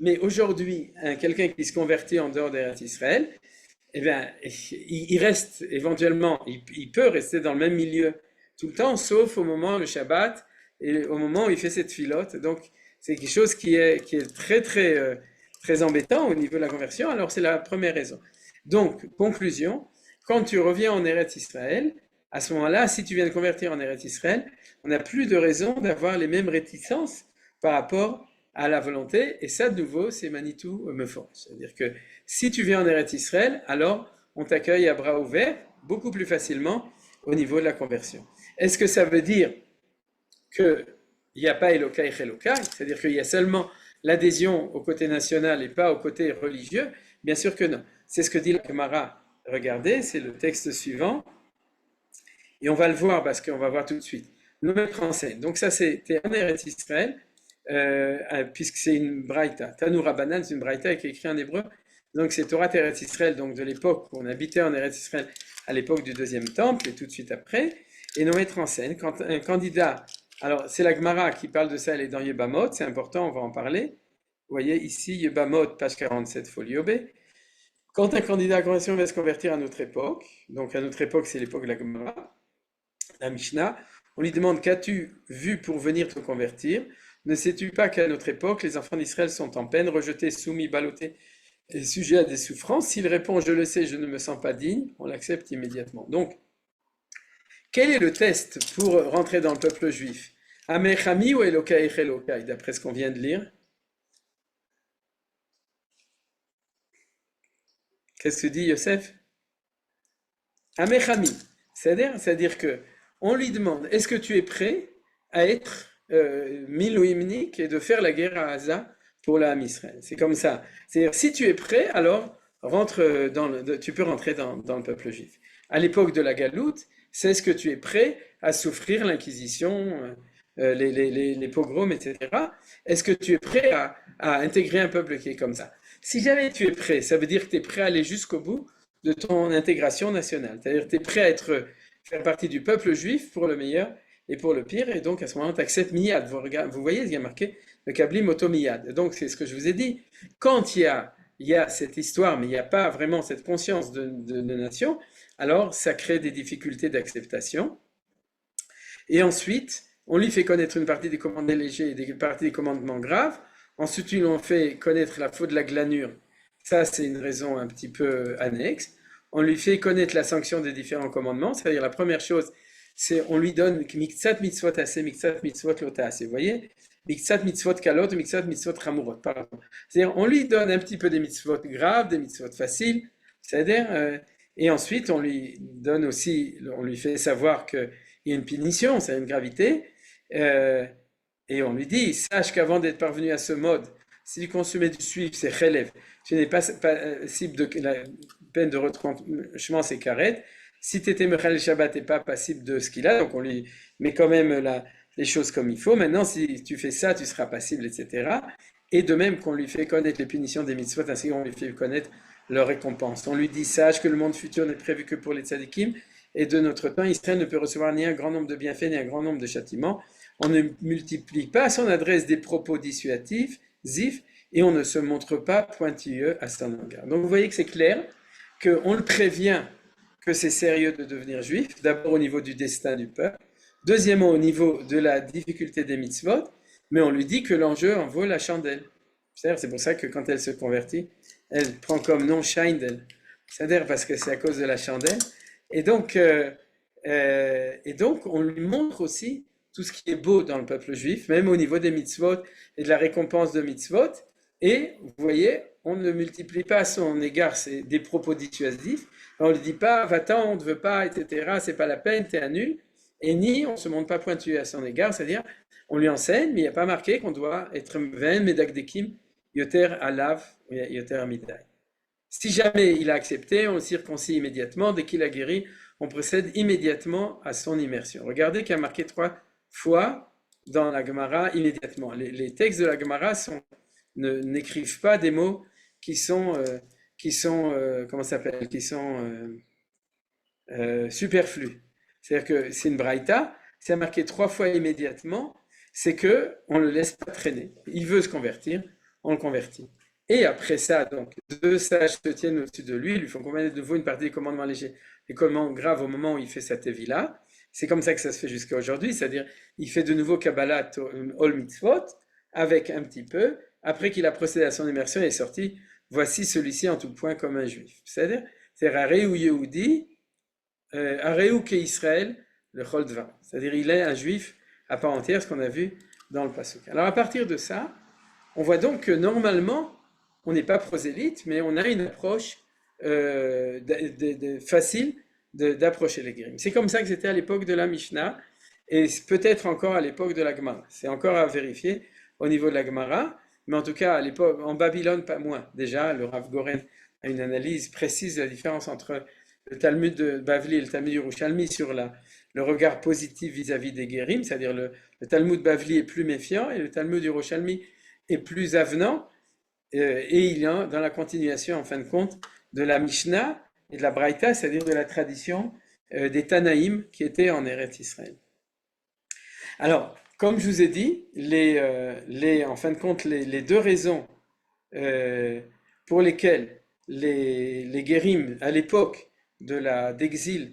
mais aujourd'hui, quelqu'un qui se convertit en dehors d'Eretz Israël, eh bien, il reste éventuellement, il peut rester dans le même milieu tout le temps, sauf au moment, le Shabbat, et au moment où il fait cette filote. Donc, c'est quelque chose qui est très, très, très embêtant au niveau de la conversion. Alors, c'est la première raison. Donc, conclusion, quand tu reviens en Eretz Israël, à ce moment-là, si tu viens de convertir en Eretz Israël, on n'a plus de raison d'avoir les mêmes réticences par rapport à la volonté. Et ça, de nouveau, c'est Manitou me force. C'est-à-dire que si tu viens en Eretz Israël, alors on t'accueille à bras ouverts beaucoup plus facilement au niveau de la conversion. Est-ce que ça veut dire qu'il n'y a pas Elokai Chelokai, c'est-à-dire qu'il y a seulement l'adhésion au côté national et pas au côté religieux? Bien sûr que non. C'est ce que dit la Gemara. Regardez, c'est le texte suivant. Et on va le voir parce qu'on va voir tout de suite. Nous mettre en scène. Donc ça, c'était en Eretz Israël, puisque c'est une braïta. Tanu Rabbanan, c'est une braïta qui est écrite en hébreu. Donc c'est Torah Eretz Israël, donc de l'époque où on habitait en Eretz Israël, à l'époque du deuxième temple et tout de suite après. Et nous mettre en scène quand un candidat, alors c'est la Gemara qui parle de ça, elle est dans Yebamot, c'est important, on va en parler. Vous voyez ici, Yebamot, page 47, folio B. Quand un candidat à conversion va se convertir à notre époque, donc à notre époque c'est l'époque de la Gemara, la Mishnah, on lui demande qu'as-tu vu pour venir te convertir? Ne sais-tu pas qu'à notre époque, les enfants d'Israël sont en peine, rejetés, soumis, ballottés et sujets à des souffrances? S'il répond je le sais, je ne me sens pas digne, on l'accepte immédiatement. Donc, quel est le test pour rentrer dans le peuple juif? Amechami ou Elokai Elokai, d'après ce qu'on vient de lire? Qu'est-ce que dit Yosef? Amechami, c'est-à-dire que on lui demande, est-ce que tu es prêt à être milouimnik et de faire la guerre à Gaza pour la Ham Israël? C'est comme ça. C'est-à-dire, si tu es prêt, alors tu peux rentrer dans le peuple juif. À l'époque de la Galoute, c'est ce que tu es prêt à souffrir l'inquisition, les pogroms, etc. Est-ce que tu es prêt à intégrer un peuple qui est comme ça? Si jamais tu es prêt, ça veut dire que tu es prêt à aller jusqu'au bout de ton intégration nationale. C'est-à-dire que tu es prêt à faire partie du peuple juif pour le meilleur et pour le pire, et donc à ce moment-là, tu acceptes miyad. Vous voyez, il y a marqué le kablim auto miyad. Donc c'est ce que je vous ai dit. Quand il y a cette histoire, mais il n'y a pas vraiment cette conscience de nation, alors ça crée des difficultés d'acceptation. Et ensuite, on lui fait connaître une partie des commandements légers et une partie des commandements graves. Ensuite, on lui fait connaître la faute de la glanure. Ça, c'est une raison un petit peu annexe. On lui fait connaître la sanction des différents commandements. C'est-à-dire, la première chose, c'est on lui donne miktsat mitzvot assez, miktsat mitzvot lota assez. Vous voyez? Miktsat mitzvot kalot, miktsat mitzvot ramurot. C'est-à-dire, on lui donne un petit peu des mitzvot graves, des mitzvot faciles. C'est-à-dire, et ensuite, on lui donne aussi, on lui fait savoir qu'il y a une punition, c'est une gravité. Et on lui dit, sache qu'avant d'être parvenu à ce mode, si tu consommais du suif, c'est chelev. Tu n'es pas passible de la peine de retranchement, c'est karet. Si tu étais mechal Shabbat, tu n'es pas passible de ce qu'il a. Donc on lui met quand même les choses comme il faut. Maintenant, si tu fais ça, tu seras passible, etc. Et de même qu'on lui fait connaître les punitions des mitzvot, ainsi qu'on lui fait connaître leurs récompenses. On lui dit, sache que le monde futur n'est prévu que pour les tzadikim, et de notre temps, Israël ne peut recevoir ni un grand nombre de bienfaits, ni un grand nombre de châtiments. On ne multiplie pas à son adresse des propos dissuasifs, et on ne se montre pas pointilleux à son égard. Donc vous voyez que c'est clair, qu'on le prévient que c'est sérieux de devenir juif, d'abord au niveau du destin du peuple, deuxièmement au niveau de la difficulté des mitzvot, mais on lui dit que l'enjeu en vaut la chandelle. C'est pour ça que quand elle se convertit, elle prend comme nom Scheindel. C'est-à-dire parce que c'est à cause de la chandelle. Et donc, on lui montre aussi tout ce qui est beau dans le peuple juif, même au niveau des mitzvot et de la récompense de mitzvot. Et vous voyez, on ne multiplie pas à son égard des propos dissuasifs. On ne lui dit pas, va-t'en, on ne te veut pas, etc. C'est pas la peine, t'es un nul. Et ni on ne se montre pas pointu à son égard, c'est-à-dire on lui enseigne, mais il n'y a pas marqué qu'on doit être ven medakdekim yoter alav yoter midai. Si jamais il a accepté, on le circoncie immédiatement. Dès qu'il a guéri, on procède immédiatement à son immersion. Regardez qu'il y a marqué 3 fois dans la Gemara immédiatement. Les textes de la Gemara n'écrivent pas des mots qui sont comment ça s'appelle, qui sont superflus. C'est-à-dire que c'est une braïta, c'est marqué 3 fois immédiatement, c'est que on le laisse pas traîner. Il veut se convertir, on le convertit. Et après ça, donc, 2 sages se tiennent au-dessus de lui, lui font comprendre de nouveau une partie des commandements légers, des commandements graves au moment où il fait sa tevila. C'est comme ça que ça se fait jusqu'à aujourd'hui, c'est-à-dire il fait de nouveau Kabbalah Ol Mitzvot, avec un petit peu, après qu'il a procédé à son immersion, il est sorti, voici celui-ci en tout point comme un juif. C'est-à-dire Areu Yehudi, Areu Ke Israël, le Choldva. C'est-à-dire il est un juif à part entière, ce qu'on a vu dans le Pasuk. Alors à partir de ça, on voit donc que normalement, on n'est pas prosélyte, mais on a une approche facile d'approcher les guérim. C'est comme ça que c'était à l'époque de la Mishnah, et peut-être encore à l'époque de la Gemara. C'est encore à vérifier au niveau de la Gemara, mais en tout cas, à l'époque, en Babylone, pas moins. Déjà, le Rav Goren a une analyse précise de la différence entre le Talmud de Bavli et le Talmud Yerushalmi sur le regard positif vis-à-vis des guérim, c'est-à-dire le Talmud Bavli est plus méfiant et le Talmud Yerushalmi est plus avenant. Et il y a dans la continuation, en fin de compte, de la Mishnah et de la Braïta, c'est-à-dire de la tradition des Tanaïm qui étaient en Eretz Israël. Alors, comme je vous ai dit, en fin de compte, les 2 raisons pour lesquelles les guérim, à l'époque d'exil,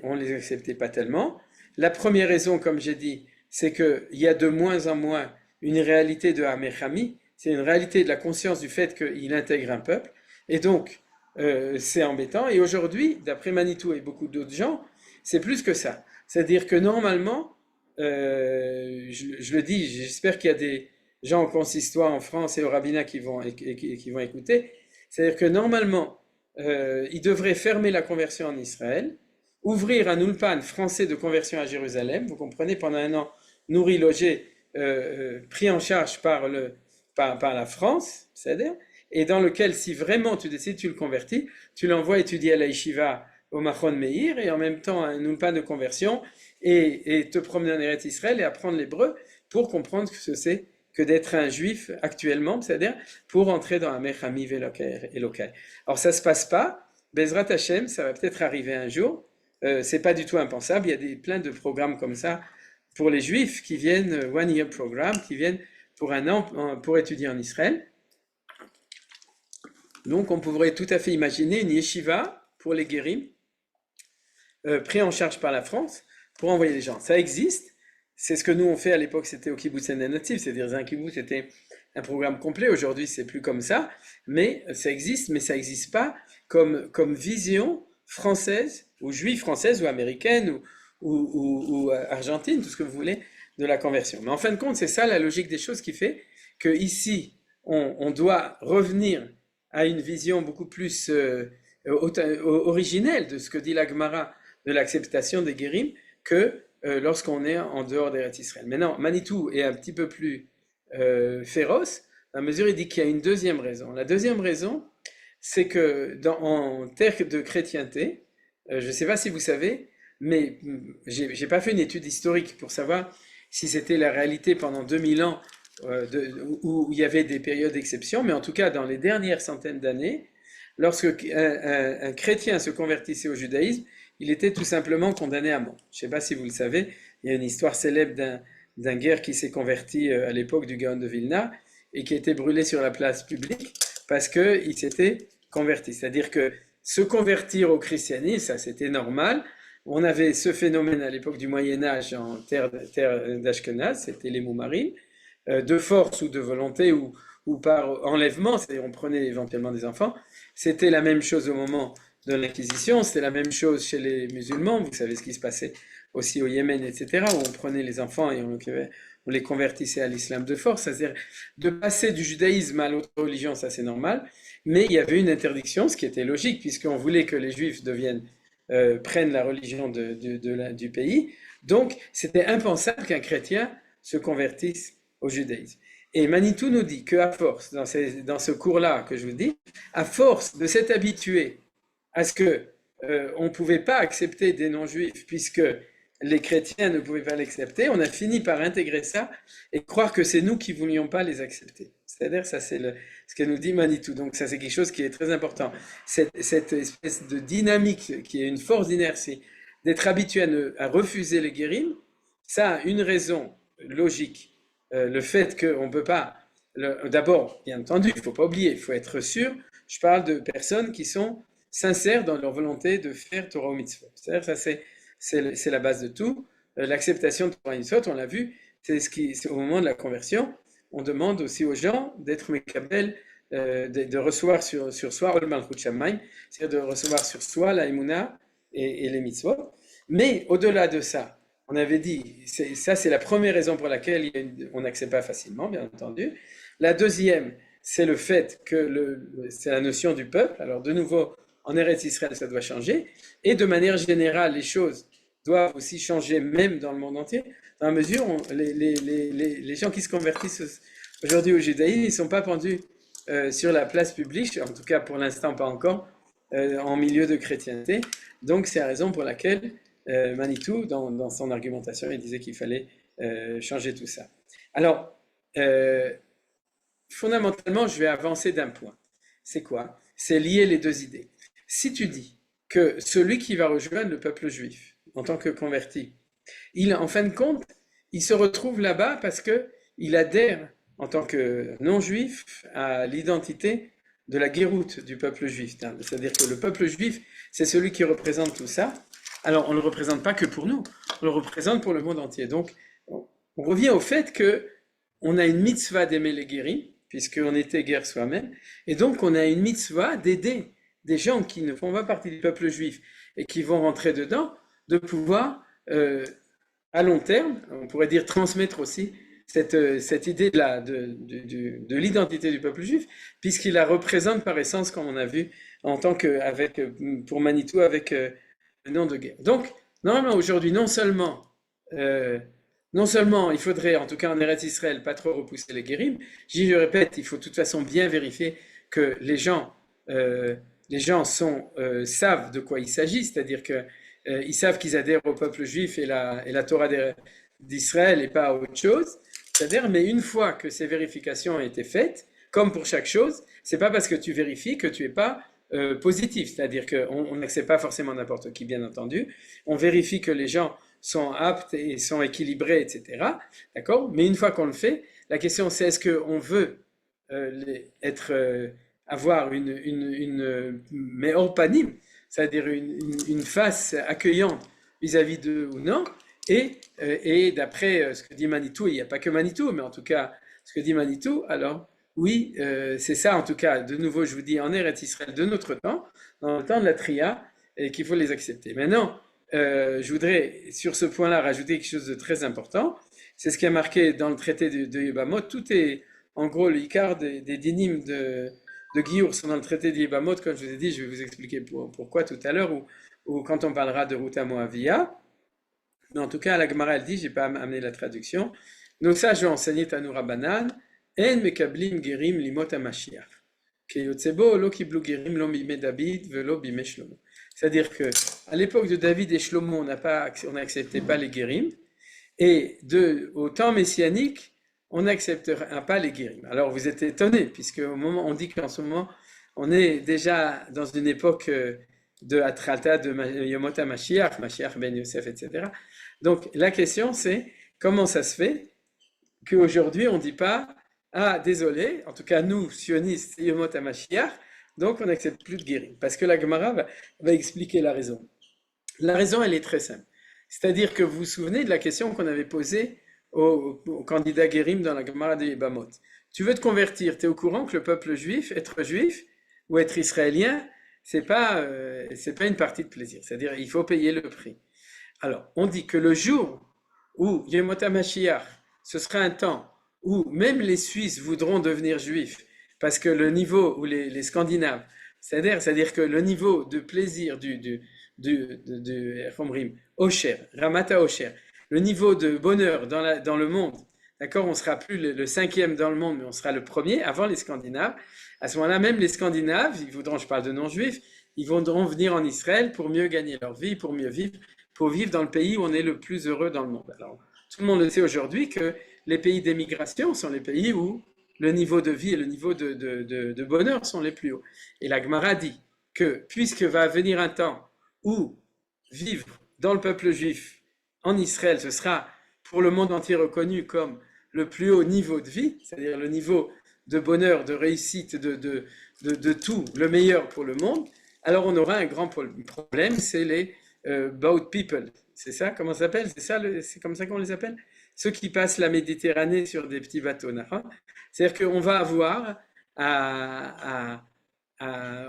on ne les acceptait pas tellement. La première raison, comme j'ai dit, c'est qu'il y a de moins en moins une réalité de Hamechami, c'est une réalité de la conscience du fait qu'il intègre un peuple, et donc c'est embêtant. Et aujourd'hui, d'après Manitou et beaucoup d'autres gens, c'est plus que ça. C'est-à-dire que normalement, je le dis, j'espère qu'il y a des gens au consistoire en France et au rabbinat qui vont écouter, c'est-à-dire que normalement, ils devraient fermer la conversion en Israël, ouvrir un ulpan français de conversion à Jérusalem, vous comprenez, pendant un an, nourri, logé, pris en charge par la France, c'est-à-dire, et dans lequel, si vraiment tu décides, tu le convertis, tu l'envoies étudier à la yeshiva au Machon Meir, et en même temps un ulpan de conversion, et te promener en Eretz Israël et apprendre l'hébreu pour comprendre ce que c'est que d'être un juif actuellement, c'est-à-dire pour entrer dans un Mechami Elokai. Alors ça ne se passe pas, Bezrat Hashem, ça va peut-être arriver un jour, c'est pas du tout impensable, il y a plein de programmes comme ça pour les juifs qui viennent, One Year Program, qui viennent pour un an pour étudier en Israël. Donc on pourrait tout à fait imaginer une yeshiva pour les guérim, pris en charge par la France, pour envoyer les gens. Ça existe, c'est ce que nous on fait à l'époque, c'était au kibbutz Nativ, c'est-à-dire un kibbutz c'était un programme complet, aujourd'hui c'est plus comme ça, mais ça existe, mais ça n'existe pas comme vision française, ou juive française, ou américaine, ou argentine, tout ce que vous voulez, de la conversion. Mais en fin de compte, c'est ça la logique des choses qui fait que ici, on doit revenir à une vision beaucoup plus originelle de ce que dit la Gemara de l'acceptation des guérim que lorsqu'on est en dehors d'Eretz Israël. Maintenant, Manitou est un petit peu plus féroce, à mesure il dit qu'il y a une deuxième raison. La deuxième raison, c'est que en terre de chrétienté, je ne sais pas si vous savez, mais j'ai pas fait une étude historique pour savoir si c'était la réalité pendant 2000 ans, où il y avait des périodes d'exception, mais en tout cas, dans les dernières centaines d'années, lorsque un chrétien se convertissait au judaïsme, il était tout simplement condamné à mort. Je ne sais pas si vous le savez, il y a une histoire célèbre d'un guerre qui s'est converti à l'époque du Gaon de Vilna et qui a été brûlé sur la place publique parce qu'il s'était converti. C'est-à-dire que se convertir au christianisme, ça c'était normal. On avait ce phénomène à l'époque du Moyen-Âge en terre d'Ashkenaz, c'était les Moumarim, de force ou de volonté ou par enlèvement, c'est-à-dire on prenait éventuellement des enfants. C'était la même chose au moment de l'Inquisition, c'était la même chose chez les musulmans, vous savez ce qui se passait aussi au Yémen, etc., où on prenait les enfants et on les convertissait à l'islam de force, c'est-à-dire de passer du judaïsme à l'autre religion, ça c'est normal, mais il y avait une interdiction, ce qui était logique, puisqu'on voulait que les juifs prennent la religion du pays, donc c'était impensable qu'un chrétien se convertisse au judaïsme. Et Manitou nous dit qu'à force, dans ce cours-là que je vous dis, à force de s'être habitué à ce que on ne pouvait pas accepter des non-juifs, puisque les chrétiens ne pouvaient pas l'accepter, on a fini par intégrer ça et croire que c'est nous qui ne voulions pas les accepter. C'est-à-dire, ça c'est ce que nous dit Manitou. Donc ça c'est quelque chose qui est très important. Cette espèce de dynamique qui est une force d'inertie, d'être habitué à refuser les guérims, ça a une raison logique. Le fait qu'on ne peut pas... D'abord, bien entendu, il ne faut pas oublier, il faut être sûr, je parle de personnes qui sont sincères dans leur volonté de faire Torah ou Mitzvot. C'est-à-dire, ça c'est la base de tout. L'acceptation de Torah et Mitzvot, on l'a vu, c'est au moment de la conversion, on demande aussi aux gens d'être mekabel, de recevoir sur soi Ol Malchut Shamayim, c'est-à-dire de recevoir sur soi la Emunah et les Mitzvot. Mais au-delà de ça, on avait dit, ça c'est la première raison pour laquelle on n'accepte pas facilement, bien entendu. La deuxième, c'est le fait que c'est la notion du peuple. Alors de nouveau, en Eretz Israël, ça doit changer. Et de manière générale, les choses doivent aussi changer, même dans le monde entier. Dans la mesure où les gens qui se convertissent aujourd'hui au judaïsme, ils ne sont pas pendus sur la place publique, en tout cas pour l'instant pas encore, en milieu de chrétienté. Donc c'est la raison pour laquelle Manitou, dans son argumentation, il disait qu'il fallait changer tout ça. Alors, fondamentalement, je vais avancer d'un point. C'est quoi? C'est lier les deux idées. Si tu dis que celui qui va rejoindre le peuple juif en tant que converti, en fin de compte, il se retrouve là-bas parce qu'il adhère en tant que non-juif à l'identité de la guéroute du peuple juif. C'est-à-dire que le peuple juif, c'est celui qui représente tout ça. Alors, on ne le représente pas que pour nous, on le représente pour le monde entier. Donc, on revient au fait qu'on a une mitzvah d'aimer les guéris, puisqu'on était guerre soi-même, et donc on a une mitzvah d'aider des gens qui ne font pas partie du peuple juif et qui vont rentrer dedans, de pouvoir, à long terme, on pourrait dire transmettre aussi cette idée de l'identité du peuple juif, puisqu'il la représente par essence, comme on a vu, en tant pour Manitou, avec le nom de guerre. Donc, normalement, aujourd'hui, non seulement il faudrait, en tout cas en Eretz Israël, pas trop repousser les guérims, je répète, il faut de toute façon bien vérifier que les gens savent de quoi il s'agit, c'est-à-dire qu'ils savent qu'ils adhèrent au peuple juif et la Torah d'Israël et pas à autre chose. C'est-à-dire, mais une fois que ces vérifications ont été faites, comme pour chaque chose, c'est pas parce que tu vérifies que tu es pas positif. C'est-à-dire qu'on n'accepte pas forcément n'importe qui, bien entendu. On vérifie que les gens sont aptes et sont équilibrés, etc. D'accord? Mais une fois qu'on le fait, la question c'est est-ce qu'on veut avoir une me'or panim, c'est-à-dire une face accueillante vis-à-vis d'eux ou non, et d'après ce que dit Manitou, il n'y a pas que Manitou, mais en tout cas ce que dit Manitou, alors oui, c'est ça en tout cas, de nouveau je vous dis, en Eretz Israël de notre temps, dans le temps de la Tria, et qu'il faut les accepter. Maintenant, je voudrais sur ce point-là rajouter quelque chose de très important, c'est ce qui est marqué dans le traité de Yebamot, tout est, en gros, le Icar des dynimes de Giour sont dans le traité de Yebamot, comme je vous ai dit, je vais vous expliquer pourquoi tout à l'heure, ou quand on parlera de Ruta Moavia. Mais en tout cas, la Gemara, elle dit, je n'ai pas amené la traduction, nos sages ont enseigné à nous Rabbanan, En mekablim gerim limot ha-Mashiach, ke yotzebo lo kiblu gerim lo bimei David velo bimei Shlomo. C'est-à-dire que à l'époque de David et Shlomo, on n'acceptait pas les guérims, Et au temps messianique, on n'acceptera pas les guérim. Alors vous êtes étonnés, puisque au moment, on dit qu'en ce moment, on est déjà dans une époque de Atrata, de Yomot HaMashiach, Mashiach ben Yosef, etc. Donc la question c'est, comment ça se fait qu'aujourd'hui on ne dit pas, ah désolé, en tout cas nous, sionistes, Yomot HaMashiach, donc on n'accepte plus de guérim. Parce que la Gemara va expliquer la raison. La raison, elle est très simple. C'est-à-dire que vous vous souvenez de la question qu'on avait posée au candidat Guérim dans la Gemara de Yebamot. Tu veux te convertir, tu es au courant que le peuple juif, être juif ou être israélien, c'est pas une partie de plaisir. C'est-à-dire il faut payer le prix. Alors, on dit que le jour où Yemot HaMashiach, ce sera un temps où même les Suisses voudront devenir juifs, parce que le niveau, ou les Scandinaves, c'est-à-dire que le niveau de plaisir du Osher, Ramata Osher, le niveau de bonheur dans le monde, d'accord, on sera plus le cinquième dans le monde, mais on sera le premier avant les Scandinaves. À ce moment-là, même les Scandinaves, ils voudront, je parle de non-juifs, ils voudront venir en Israël pour mieux gagner leur vie, pour mieux vivre, pour vivre dans le pays où on est le plus heureux dans le monde. Alors, tout le monde le sait aujourd'hui que les pays d'émigration sont les pays où le niveau de vie et le niveau de bonheur sont les plus hauts. Et la Gemara dit que puisque va venir un temps où vivre dans le peuple juif en Israël, ce sera pour le monde entier reconnu comme le plus haut niveau de vie, c'est-à-dire le niveau de bonheur, de réussite, de tout, le meilleur pour le monde, alors on aura un grand problème, c'est les boat people. C'est ça, comment ça s'appelle? C'est comme ça qu'on les appelle? Ceux qui passent la Méditerranée sur des petits bateaux. C'est-à-dire qu'on va avoir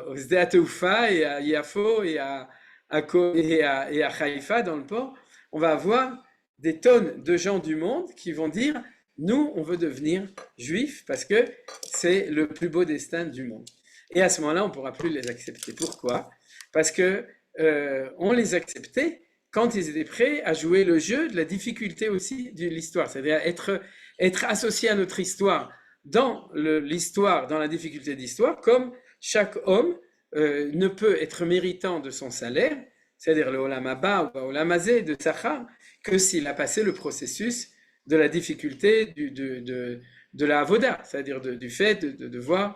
au Sde Atoufa et à Yafo et à Haïfa dans le port, on va avoir des tonnes de gens du monde qui vont dire nous, on veut devenir juifs parce que c'est le plus beau destin du monde. Et à ce moment-là, on ne pourra plus les accepter. Pourquoi? Parce que on les acceptait quand ils étaient prêts à jouer le jeu de la difficulté aussi de l'histoire, c'est-à-dire être associés à notre histoire dans l'histoire, dans la difficulté d'histoire, comme chaque homme ne peut être méritant de son salaire, c'est-à-dire le Olam Haba ou Olam Hazé de Sachar, que s'il a passé le processus de la difficulté de la avoda, c'est-à-dire du fait de devoir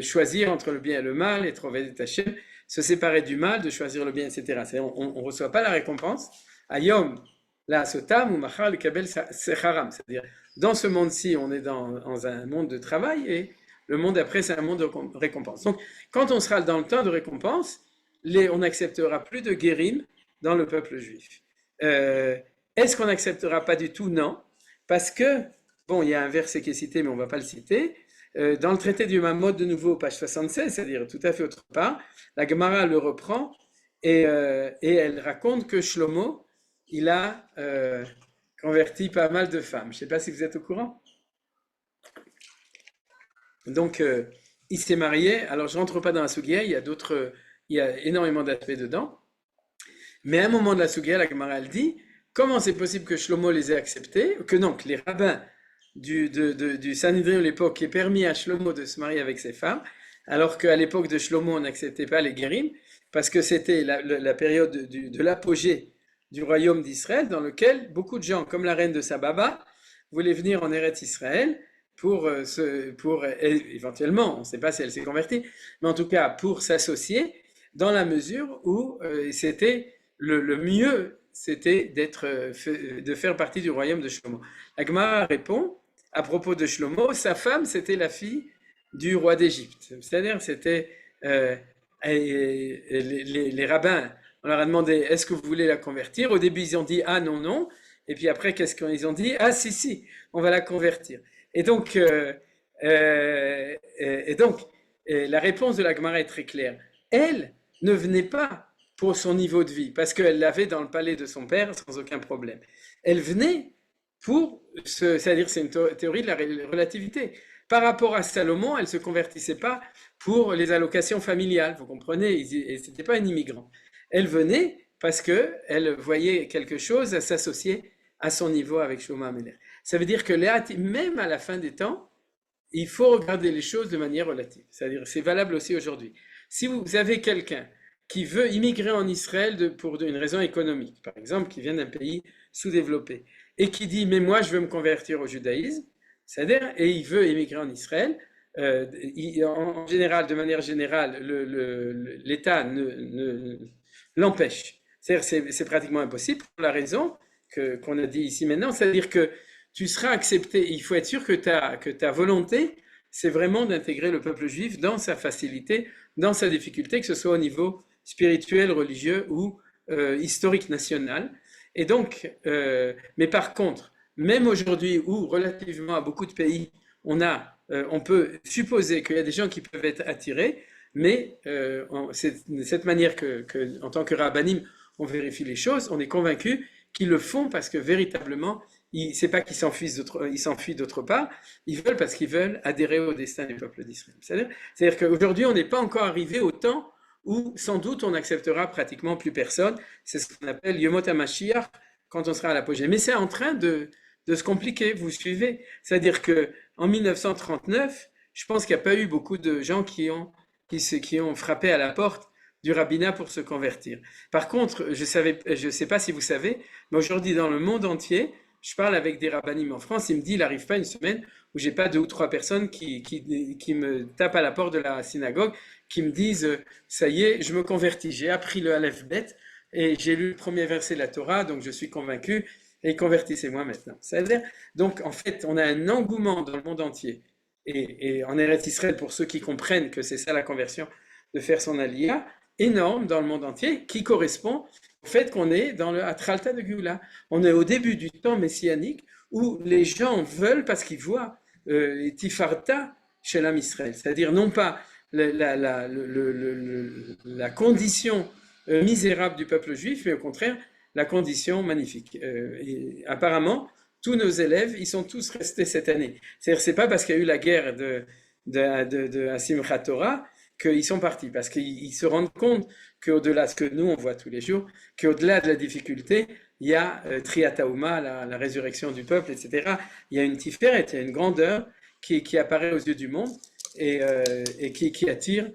choisir entre le bien et le mal, être Oved Hashem, se séparer du mal, de choisir le bien, etc. On ne reçoit pas la récompense. Ayom, la sotam ou machar le kabel secharam. C'est-à-dire, dans ce monde-ci, on est dans un monde de travail et le monde après, c'est un monde de récompense. Donc, quand on sera dans le temps de récompense, on n'acceptera plus de guérim dans le peuple juif. Est-ce qu'on n'acceptera pas du tout? Non. Parce que, bon, il y a un verset qui est cité, mais on ne va pas le citer. Dans le traité du Mamot, de nouveau, page 76, c'est-à-dire tout à fait autre part, la Gemara le reprend et elle raconte que Shlomo, il a converti pas mal de femmes. Je ne sais pas si vous êtes au courant. Donc, il s'est marié. Alors, je ne rentre pas dans la Sugia, il y a énormément d'aspects dedans. Mais à un moment de la Sugia, la Gemara, elle dit, comment c'est possible que Shlomo les ait acceptés, que les rabbins du Sanhedrin de l'époque aient permis à Shlomo de se marier avec ses femmes, alors qu'à l'époque de Shlomo, on n'acceptait pas les guérim, parce que c'était la période de l'apogée du royaume d'Israël, dans lequel beaucoup de gens, comme la reine de Sababa, voulaient venir en Eretz Israël pour éventuellement, on ne sait pas si elle s'est convertie, mais en tout cas pour s'associer, dans la mesure où c'était le mieux, c'était de faire partie du royaume de Shlomo. La Gemara répond, à propos de Shlomo, sa femme, c'était la fille du roi d'Égypte. C'est-à-dire, c'était les rabbins, on leur a demandé, est-ce que vous voulez la convertir? Au début, ils ont dit, ah non, non. Et puis après, qu'est-ce qu'ils ont dit? Ah si, si, on va la convertir. Et donc, la réponse de la Gemara est très claire. Elle ne venait pas pour son niveau de vie, parce qu'elle l'avait dans le palais de son père sans aucun problème. Elle venait c'est-à-dire c'est une théorie de la relativité. Par rapport à Salomon, elle ne se convertissait pas pour les allocations familiales, vous comprenez, ce n'était pas un immigrant. Elle venait parce qu'elle voyait quelque chose à s'associer à son niveau avec Shlomo HaMelech. Ça veut dire que même à la fin des temps, il faut regarder les choses de manière relative. C'est-à-dire c'est valable aussi aujourd'hui. Si vous avez quelqu'un qui veut immigrer en Israël pour une raison économique, par exemple, qui vient d'un pays sous-développé, et qui dit, mais moi, je veux me convertir au judaïsme, c'est-à-dire, et il veut émigrer en Israël, en général, de manière générale, l'État l'empêche. C'est-à-dire, c'est pratiquement impossible pour la raison qu'on a dit ici maintenant, c'est-à-dire que tu seras accepté, il faut être sûr que ta volonté, c'est vraiment d'intégrer le peuple juif dans sa facilité, dans sa difficulté, que ce soit au niveau spirituel, religieux ou historique national. Et donc, mais par contre, même aujourd'hui où relativement à beaucoup de pays, on peut supposer qu'il y a des gens qui peuvent être attirés, mais c'est de cette manière en tant que rabbinim, on vérifie les choses, on est convaincu qu'ils le font parce que véritablement, c'est pas qu'ils s'enfuient d'autre part, ils veulent parce qu'ils veulent adhérer au destin du peuple d'Israël. C'est-à-dire qu'aujourd'hui, on n'est pas encore arrivé au temps où sans doute on n'acceptera pratiquement plus personne. C'est ce qu'on appelle Yomot HaMashiach quand on sera à l'apogée. Mais c'est en train de se compliquer, vous suivez. C'est-à-dire qu'en 1939, je pense qu'il n'y a pas eu beaucoup de gens qui ont frappé à la porte du rabbinat pour se convertir. Par contre, je sais pas si vous savez, mais aujourd'hui dans le monde entier, je parle avec des rabbinim en France, il me dit, il n'arrive pas une semaine où j'ai pas 2 ou 3 personnes qui me tapent à la porte de la synagogue, qui me disent, ça y est, je me convertis, j'ai appris le Aleph Bet, et j'ai lu le premier verset de la Torah, donc je suis convaincu, et convertissez-moi maintenant. C'est-à-dire, donc en fait, on a un engouement dans le monde entier, et en Eretz Israël, pour ceux qui comprennent que c'est ça la conversion, de faire son aliyah, énorme dans le monde entier, qui correspond au fait qu'on est dans le Atralta de Géoula. On est au début du temps messianique où les gens veulent, parce qu'ils voient Tifarta chez l'âme Israël, c'est-à-dire non pas la condition misérable du peuple juif, mais au contraire la condition magnifique. Et apparemment, tous nos élèves, ils sont tous restés cette année. C'est-à-dire, c'est pas parce qu'il y a eu la guerre de Simchat Torah qu'ils sont partis, parce qu'ils se rendent compte qu'au-delà de ce que nous on voit tous les jours, qu'au-delà de la difficulté, il y a Triataouma, la résurrection du peuple, etc. Il y a une tiferet, il y a une grandeur qui apparaît aux yeux du monde et qui attire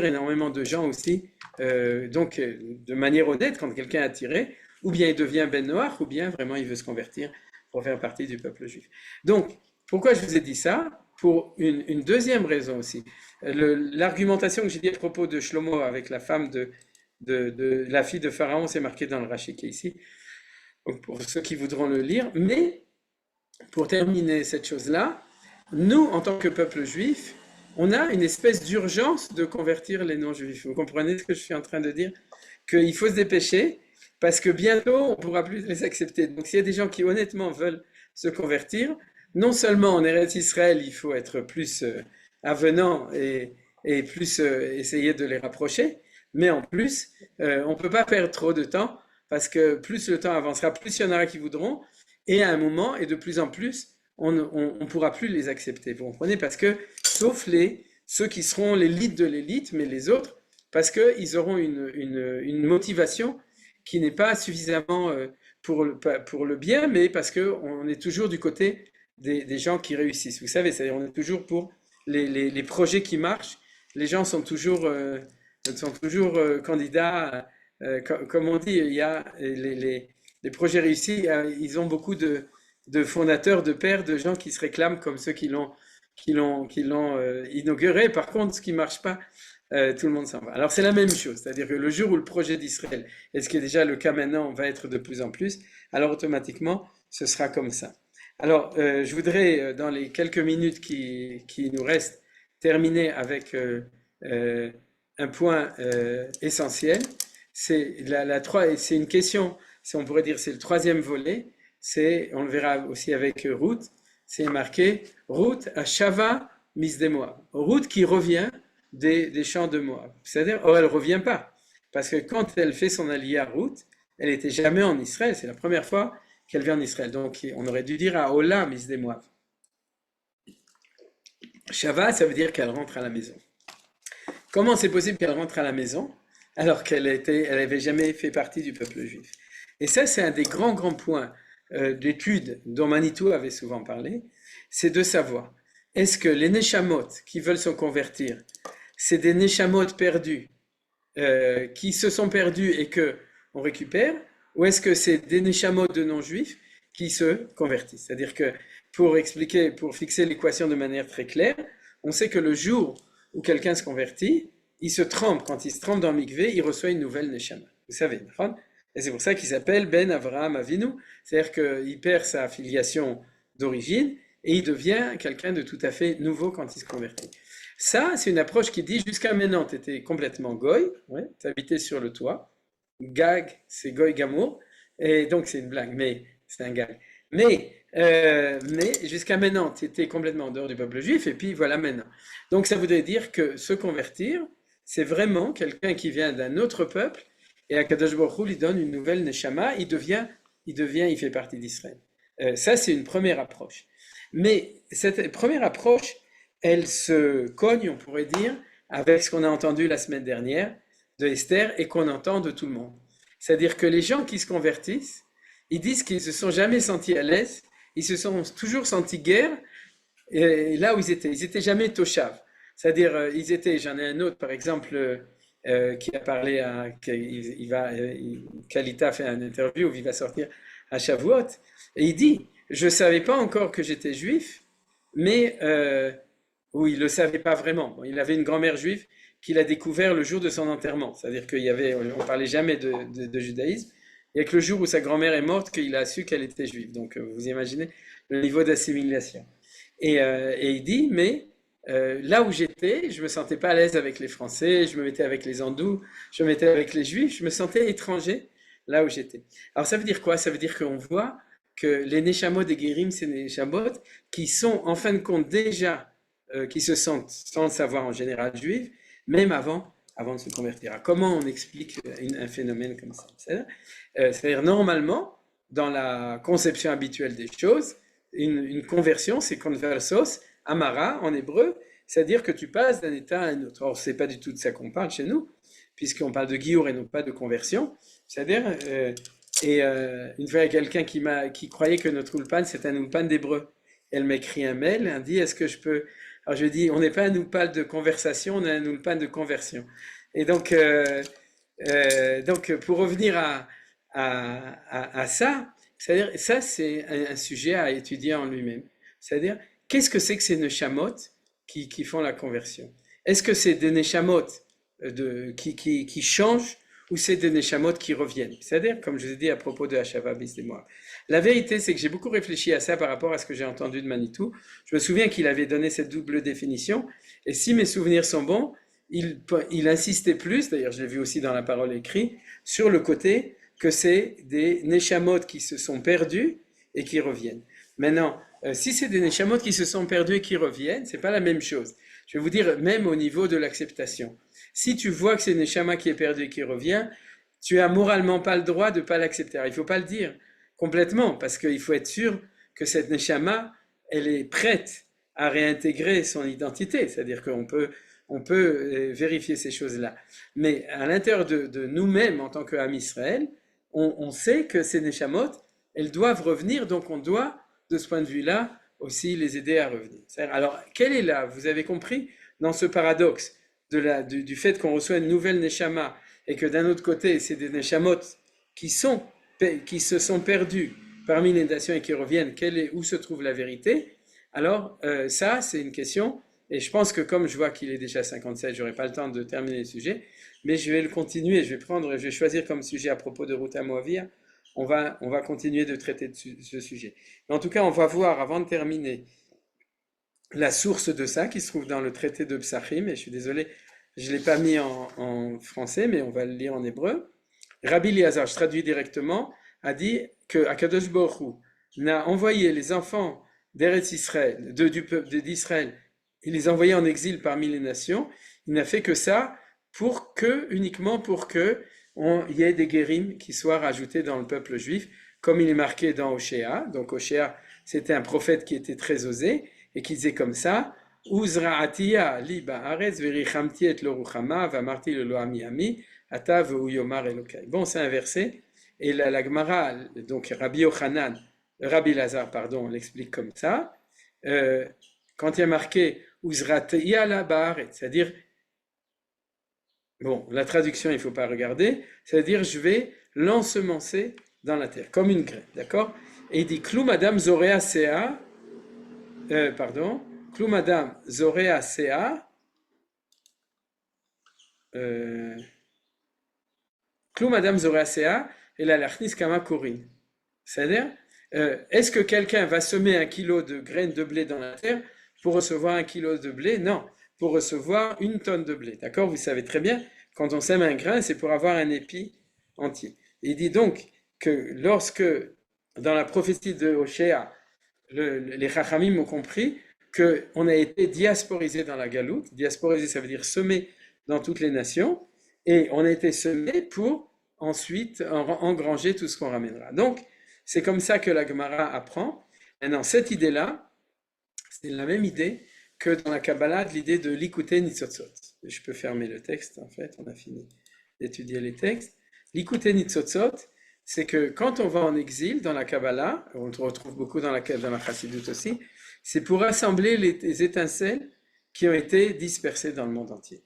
énormément de gens aussi. Donc, de manière honnête, quand quelqu'un est attiré, ou bien il devient ben noir, ou bien vraiment il veut se convertir pour faire partie du peuple juif. Donc, pourquoi je vous ai dit ça? Pour une deuxième raison aussi. L'argumentation que j'ai dit à propos de Shlomo avec la femme de la fille de Pharaon, c'est marqué dans le Rashi qui est ici, donc pour ceux qui voudront le lire. Mais pour terminer cette chose-là, nous, en tant que peuple juif, on a une espèce d'urgence de convertir les non-juifs. Vous comprenez ce que je suis en train de dire? Qu'il faut se dépêcher, parce que bientôt, on ne pourra plus les accepter. Donc s'il y a des gens qui honnêtement veulent se convertir, non seulement en Eretz Israël, il faut être plus avenant et plus essayer de les rapprocher, mais en plus, on ne peut pas perdre trop de temps, parce que plus le temps avancera, plus il y en aura qui voudront, et à un moment, et de plus en plus, on ne pourra plus les accepter. Vous comprenez? Parce que, sauf ceux qui seront l'élite de l'élite, mais les autres, parce qu'ils auront une motivation qui n'est pas suffisamment pour le bien, mais parce qu'on est toujours du côté des gens qui réussissent. Vous savez, c'est-à-dire on est toujours pour les projets qui marchent. Les gens sont toujours candidats. Comme on dit, il y a les projets réussis, ils ont beaucoup de fondateurs, de pères, de gens qui se réclament comme ceux qui l'ont inauguré. Par contre, ce qui ne marche pas, tout le monde s'en va. Alors c'est la même chose, c'est-à-dire que le jour où le projet d'Israël, et ce qui est déjà le cas maintenant, va être de plus en plus, alors automatiquement, ce sera comme ça. Alors, je voudrais, dans les quelques minutes qui nous restent, terminer avec un point essentiel. C'est c'est une question, si on pourrait dire, c'est le troisième volet. On le verra aussi avec Ruth. C'est marqué Ruth à Shava Misde Moab. Ruth qui revient des champs de Moab. C'est-à-dire, elle ne revient pas. Parce que quand elle fait son aliyah Ruth, elle n'était jamais en Israël. C'est la première fois qu'elle vient en Israël. Donc, on aurait dû dire à Ola Misde Moab. Shava, ça veut dire qu'elle rentre à la maison. Comment c'est possible qu'elle rentre à la maison alors qu'elle n'avait jamais fait partie du peuple juif? Et ça, c'est un des grands points d'études dont Manitou avait souvent parlé, c'est de savoir, est-ce que les Neshamot qui veulent se convertir, c'est des Neshamot perdus, qui se sont perdus et qu'on récupère, ou est-ce que c'est des Neshamot de non-juifs qui se convertissent. C'est-à-dire que pour expliquer, pour fixer l'équation de manière très claire, on sait que le jour où quelqu'un se convertit, il se trempe. Quand il se trempe dans le mikvé, il reçoit une nouvelle neshama. Vous savez, et c'est pour ça qu'il s'appelle Ben Avraham Avinu. C'est-à-dire qu'il perd sa filiation d'origine et il devient quelqu'un de tout à fait nouveau quand il se convertit. Ça, c'est une approche qui dit jusqu'à maintenant, tu étais complètement goy, ouais, tu habitais sur le toit. Gag, c'est goy gamour, et donc c'est une blague, mais c'est un gag. Mais jusqu'à maintenant, tu étais complètement en dehors du peuple juif, et puis voilà maintenant. Donc ça voudrait dire que se convertir, c'est vraiment quelqu'un qui vient d'un autre peuple, et Akadosh Baruch Hu lui donne une nouvelle neshama, il fait partie d'Israël. Ça, c'est une première approche. Mais cette première approche, elle se cogne, on pourrait dire, avec ce qu'on a entendu la semaine dernière de Esther et qu'on entend de tout le monde. C'est-à-dire que les gens qui se convertissent, ils disent qu'ils ne se sont jamais sentis à l'aise, ils se sont toujours sentis guère là où ils étaient. Ils n'étaient jamais toshav. C'est-à-dire, ils étaient, j'en ai un autre par exemple, qui a parlé à, Kalita fait une interview où il va sortir à Shavuot, et il dit, je ne savais pas encore que j'étais juif, mais oui, il ne le savait pas vraiment. Bon, il avait une grand-mère juive qu'il a découvert le jour de son enterrement. C'est-à-dire qu'on ne parlait jamais de judaïsme. Il n'y a que le jour où sa grand-mère est morte qu'il a su qu'elle était juive. Donc vous imaginez le niveau d'assimilation. Et il dit, mais là où j'étais, je ne me sentais pas à l'aise avec les Français, je me mettais avec les Hindous, je me mettais avec les Juifs, je me sentais étranger là où j'étais. Alors ça veut dire quoi? Ça veut dire qu'on voit que les Neshamot des Guérim, c'est des Neshamot qui sont en fin de compte déjà, qui se sentent, sans le savoir en général, juifs, même avant de se convertir. Alors, comment on explique un phénomène comme ça? C'est-à-dire, normalement, dans la conception habituelle des choses, une conversion, c'est conversos, amara en hébreu, c'est-à-dire que tu passes d'un état à un autre. Or, c'est pas du tout de ça qu'on parle chez nous, puisqu'on parle de giour et non pas de conversion. C'est-à-dire, une fois, il y a quelqu'un qui croyait que notre ulpan, c'est un ulpan d'hébreu. Elle m'écrit un mail, elle dit, est-ce que je peux... Alors je dis, on n'est pas un ulpan de conversation, on est un ulpan de conversion. Et donc pour revenir à ça, c'est-à-dire, ça c'est un sujet à étudier en lui-même. C'est-à-dire, qu'est-ce que c'est que ces neshamot qui font la conversion? Est-ce que c'est des neshamot qui changent ou c'est des neshamot qui reviennent? C'est-à-dire, comme je vous ai dit à propos de Hachava Bis des Moab. La vérité, c'est que j'ai beaucoup réfléchi à ça par rapport à ce que j'ai entendu de Manitou. Je me souviens qu'il avait donné cette double définition, et si mes souvenirs sont bons, il insistait plus, d'ailleurs je l'ai vu aussi dans la parole écrite, sur le côté que c'est des neshamot qui se sont perdus et qui reviennent. Maintenant, si c'est des neshamot qui se sont perdus et qui reviennent, c'est pas la même chose. Je vais vous dire, même au niveau de l'acceptation. Si tu vois que c'est une neshama qui est perdue et qui revient, tu as moralement pas le droit de pas l'accepter. Alors, il faut pas le dire complètement, parce qu'il faut être sûr que cette neshama, elle est prête à réintégrer son identité. C'est-à-dire qu'on peut vérifier ces choses-là. Mais à l'intérieur de nous-mêmes, en tant qu'Am Israël, on sait que ces neshamot, elles doivent revenir, donc on doit, de ce point de vue-là, aussi les aider à revenir. Alors, quelle est là, vous avez compris, dans ce paradoxe du fait qu'on reçoit une nouvelle neshama et que d'un autre côté, c'est des neshamot qui se sont perdus parmi les nations et qui reviennent, où se trouve la vérité? Alors, ça, c'est une question, et je pense que comme je vois qu'il est déjà 57, je n'aurai pas le temps de terminer le sujet, mais je vais le continuer, je vais choisir comme sujet à propos de Ruth Moavia, on va continuer de traiter de ce sujet. Mais en tout cas, on va voir, avant de terminer, la source de ça, qui se trouve dans le traité de Psachim, et je suis désolé, je ne l'ai pas mis en français, mais on va le lire en hébreu. Rabbi Eliezer, je traduis directement, a dit que Akadosh Baruch Hu a envoyé les enfants d'Eretz Israël, d'Israël, il les a envoyés en exil parmi les nations, il n'a fait que ça uniquement pour que il y ait des guérim qui soient rajoutés dans le peuple juif, comme il est marqué dans Oshéa. Donc Oshéa, c'était un prophète qui était très osé, et qui disait comme ça, Uzra'atiya li ba'aretz verichamti et lo ruchama v'amarti lo ami ami ata ve'u yomar elokai. Bon, c'est un verset, et la Gemara, donc Rabbi Lazare, pardon, l'explique comme ça, quand il y a marqué Uzra'atiya la ba'aretz, c'est-à-dire, bon, la traduction, il ne faut pas regarder, c'est-à-dire je vais l'ensemencer dans la terre, comme une graine, d'accord? et il dit Kloum Adam Zorea Sea, pardon, Kloum Adam Zorea Sea, Kloum Adam Zorea Sea, et la Lachnis Kama Korin. C'est-à-dire, est-ce que quelqu'un va semer 1 kilo de graines de blé dans la terre pour recevoir 1 kilo de blé? Non, pour recevoir 1 tonne de blé. D'accord? Vous savez très bien, quand on sème un grain, c'est pour avoir un épi entier. Et il dit donc que lorsque, dans la prophétie de Hoshea, les Chachamim ont compris qu'on a été diasporisé dans la galoute. Diasporisé, ça veut dire semé dans toutes les nations. Et on a été semé pour ensuite engranger tout ce qu'on ramènera. Donc, c'est comme ça que la Gemara apprend. Maintenant, cette idée-là, c'est la même idée que dans la Kabbalah, l'idée de l'Ikouté Nitzotzot. Je peux fermer le texte, en fait, on a fini d'étudier les textes. L'Ikouté Nitzotzot, c'est que quand on va en exil dans la Kabbalah, on le retrouve beaucoup dans la Chassidut aussi, c'est pour rassembler les étincelles qui ont été dispersées dans le monde entier.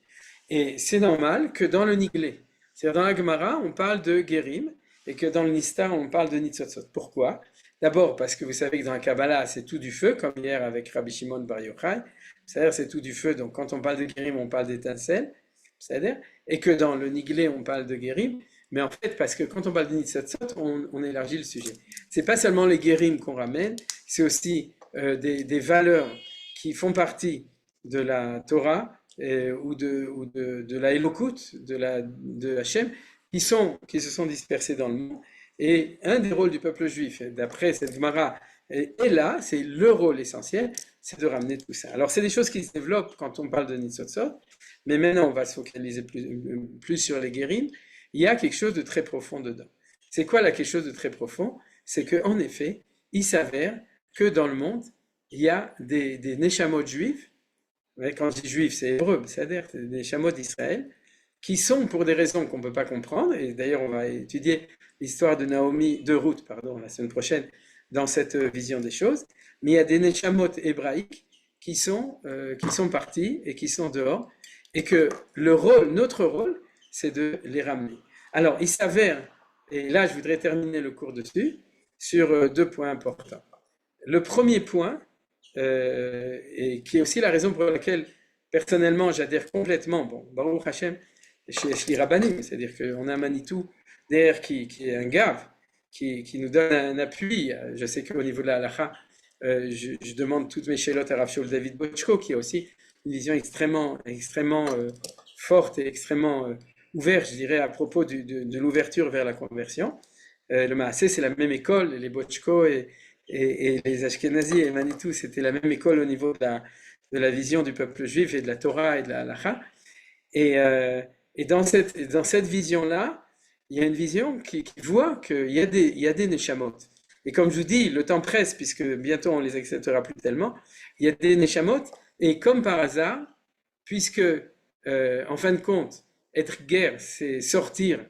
Et c'est normal que dans le Niglé, c'est-à-dire dans la Gemara, on parle de Guérim, et que dans le Nistar, on parle de Nitzotzot. Pourquoi? D'abord parce que vous savez que dans la Kabbalah, c'est tout du feu, comme hier avec Rabbi Shimon Bar Yochai, c'est-à-dire c'est tout du feu, donc quand on parle de Guérim, on parle d'étincelles, c'est-à-dire, et que dans le Niglé, on parle de Guérim, mais en fait, parce que quand on parle de Nitzotzot, on élargit le sujet. C'est pas seulement les Guérim qu'on ramène, c'est aussi des valeurs qui font partie de la Torah, ou de la Elokut, de Hachem, qui se sont dispersés dans le monde. Et un des rôles du peuple juif, d'après cette Gemara, est là, c'est le rôle essentiel, c'est de ramener tout ça. Alors c'est des choses qui se développent quand on parle de Nitzotzot, mais maintenant on va se focaliser plus sur les guérims. Il y a quelque chose de très profond dedans. C'est quoi là quelque chose de très profond? C'est qu'en effet, il s'avère que dans le monde, il y a des neshamot juifs. Quand je dis juifs, c'est hébreu, c'est-à-dire des neshamot d'Israël, qui sont pour des raisons qu'on ne peut pas comprendre, et d'ailleurs on va étudier l'histoire de Ruth, la semaine prochaine, dans cette vision des choses, mais il y a des neshamot hébraïques qui sont partis et qui sont dehors, et que notre rôle, c'est de les ramener. Alors il s'avère, et là je voudrais terminer le cours dessus, sur 2 points importants. Le premier point, et qui est aussi la raison pour laquelle personnellement j'adhère complètement, Baruch Hashem, chez Rabbanim, c'est-à-dire qu'on a un Manitou derrière qui est un gave, qui nous donne un appui. Je sais qu'au niveau de la halakha, je demande toutes mes shélotes à Rav Shaul David Bochko, qui a aussi une vision extrêmement forte et extrêmement ouverte, je dirais, à propos de l'ouverture vers la conversion. Le Maasé, c'est la même école, les Bochko et les Ashkenazis et Manitou, c'était la même école au niveau de la vision du peuple juif et de la Torah et de la halakha. Et dans cette vision-là, il y a une vision qui voit qu'il y a des neshamot. Et comme je vous dis, le temps presse, puisque bientôt on les acceptera plus tellement, il y a des neshamot, et comme par hasard, puisque, en fin de compte, être guerre, c'est sortir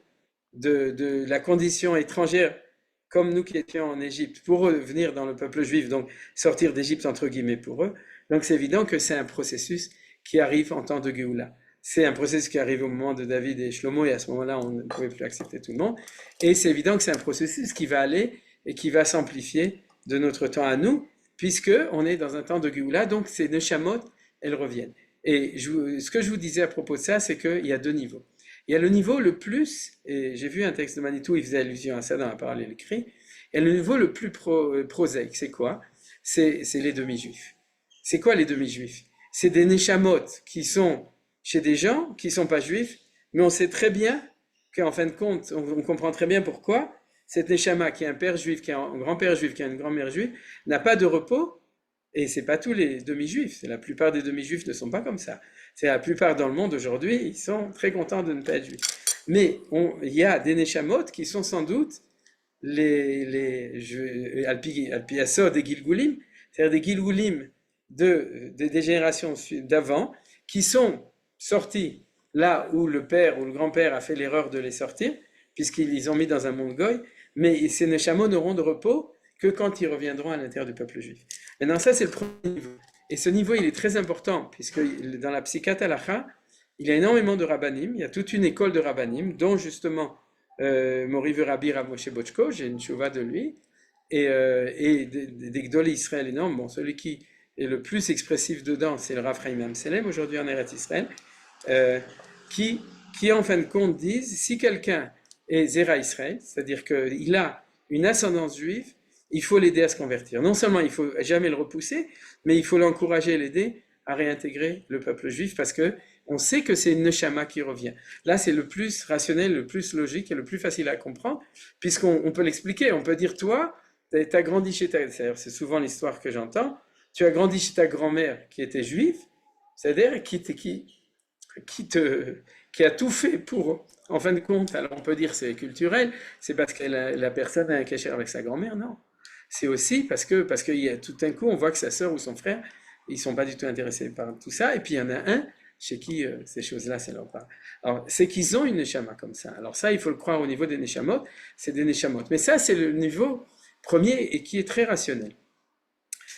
de la condition étrangère, comme nous qui étions en Égypte, pour venir dans le peuple juif, donc sortir d'Égypte entre guillemets pour eux. Donc c'est évident que c'est un processus qui arrive en temps de Géoula. C'est un processus qui arrive au moment de David et Shlomo, et à ce moment-là, on ne pouvait plus accepter tout le monde. Et c'est évident que c'est un processus qui va aller et qui va s'amplifier de notre temps à nous, puisqu'on est dans un temps de Géoula, donc ces neshamot, elles reviennent. Et ce que je vous disais à propos de ça, c'est qu'il y a 2 niveaux. Il y a le niveau le plus, et j'ai vu un texte de Manitou, il faisait allusion à ça dans la parole et l'écrit, et le niveau le plus prosaïque, c'est quoi? C'est les demi-juifs. C'est quoi les demi-juifs? C'est des neshamot qui sont chez des gens qui ne sont pas juifs, mais on sait très bien qu'en fin de compte, on comprend très bien pourquoi cette neshama qui a un père juif, qui a un grand-père juif, qui a une grand-mère juive, n'a pas de repos, et c'est pas tous les demi-juifs, la plupart des demi-juifs ne sont pas comme ça. C'est la plupart dans le monde aujourd'hui, ils sont très contents de ne pas être juifs. Mais il y a des neshamot qui sont sans doute Alpi Yasod des Gilgulim, c'est-à-dire des Gilgulim des générations d'avant, qui sont sortis là où le père ou le grand-père a fait l'erreur de les sortir, puisqu'ils les ont mis dans un monde goy, mais ces neshamot n'auront de repos que quand ils reviendront à l'intérieur du peuple juif. Maintenant ça c'est le premier niveau. Et ce niveau il est très important, puisque dans la Psikat Halakha, il y a énormément de rabbanim, il y a toute une école de rabbanim, dont justement Morivu Rabbi Rav Moshe Bochko, j'ai une chouva de lui, et des Gdolei Israël énormes. Bon, celui qui est le plus expressif dedans, c'est le Rav Chaim Amselem, aujourd'hui en Eretz Israël, euh, qui, qui en fin de compte disent, si quelqu'un est Zera Israël, c'est-à-dire qu'il a une ascendance juive, il faut l'aider à se convertir. Non seulement il faut jamais le repousser, mais il faut l'encourager et l'aider à réintégrer le peuple juif parce que on sait que c'est une neshama qui revient. Là, c'est le plus rationnel, le plus logique et le plus facile à comprendre, puisqu'on peut l'expliquer. On peut dire, toi, tu as grandi chez ta... C'est souvent l'histoire que j'entends. Tu as grandi chez ta grand-mère qui était juive, c'est-à-dire qui a tout fait pour, en fin de compte, alors on peut dire c'est culturel, c'est parce que la personne a un cachet avec sa grand-mère, non. C'est aussi parce qu'il y a tout un coup, on voit que sa sœur ou son frère, ils sont pas du tout intéressés par tout ça, et puis il y en a un chez qui ces choses-là, ça leur parle. Alors, c'est qu'ils ont une neshama comme ça. Alors ça, il faut le croire au niveau des neshamot, c'est des neshamot. Mais ça, c'est le niveau premier et qui est très rationnel.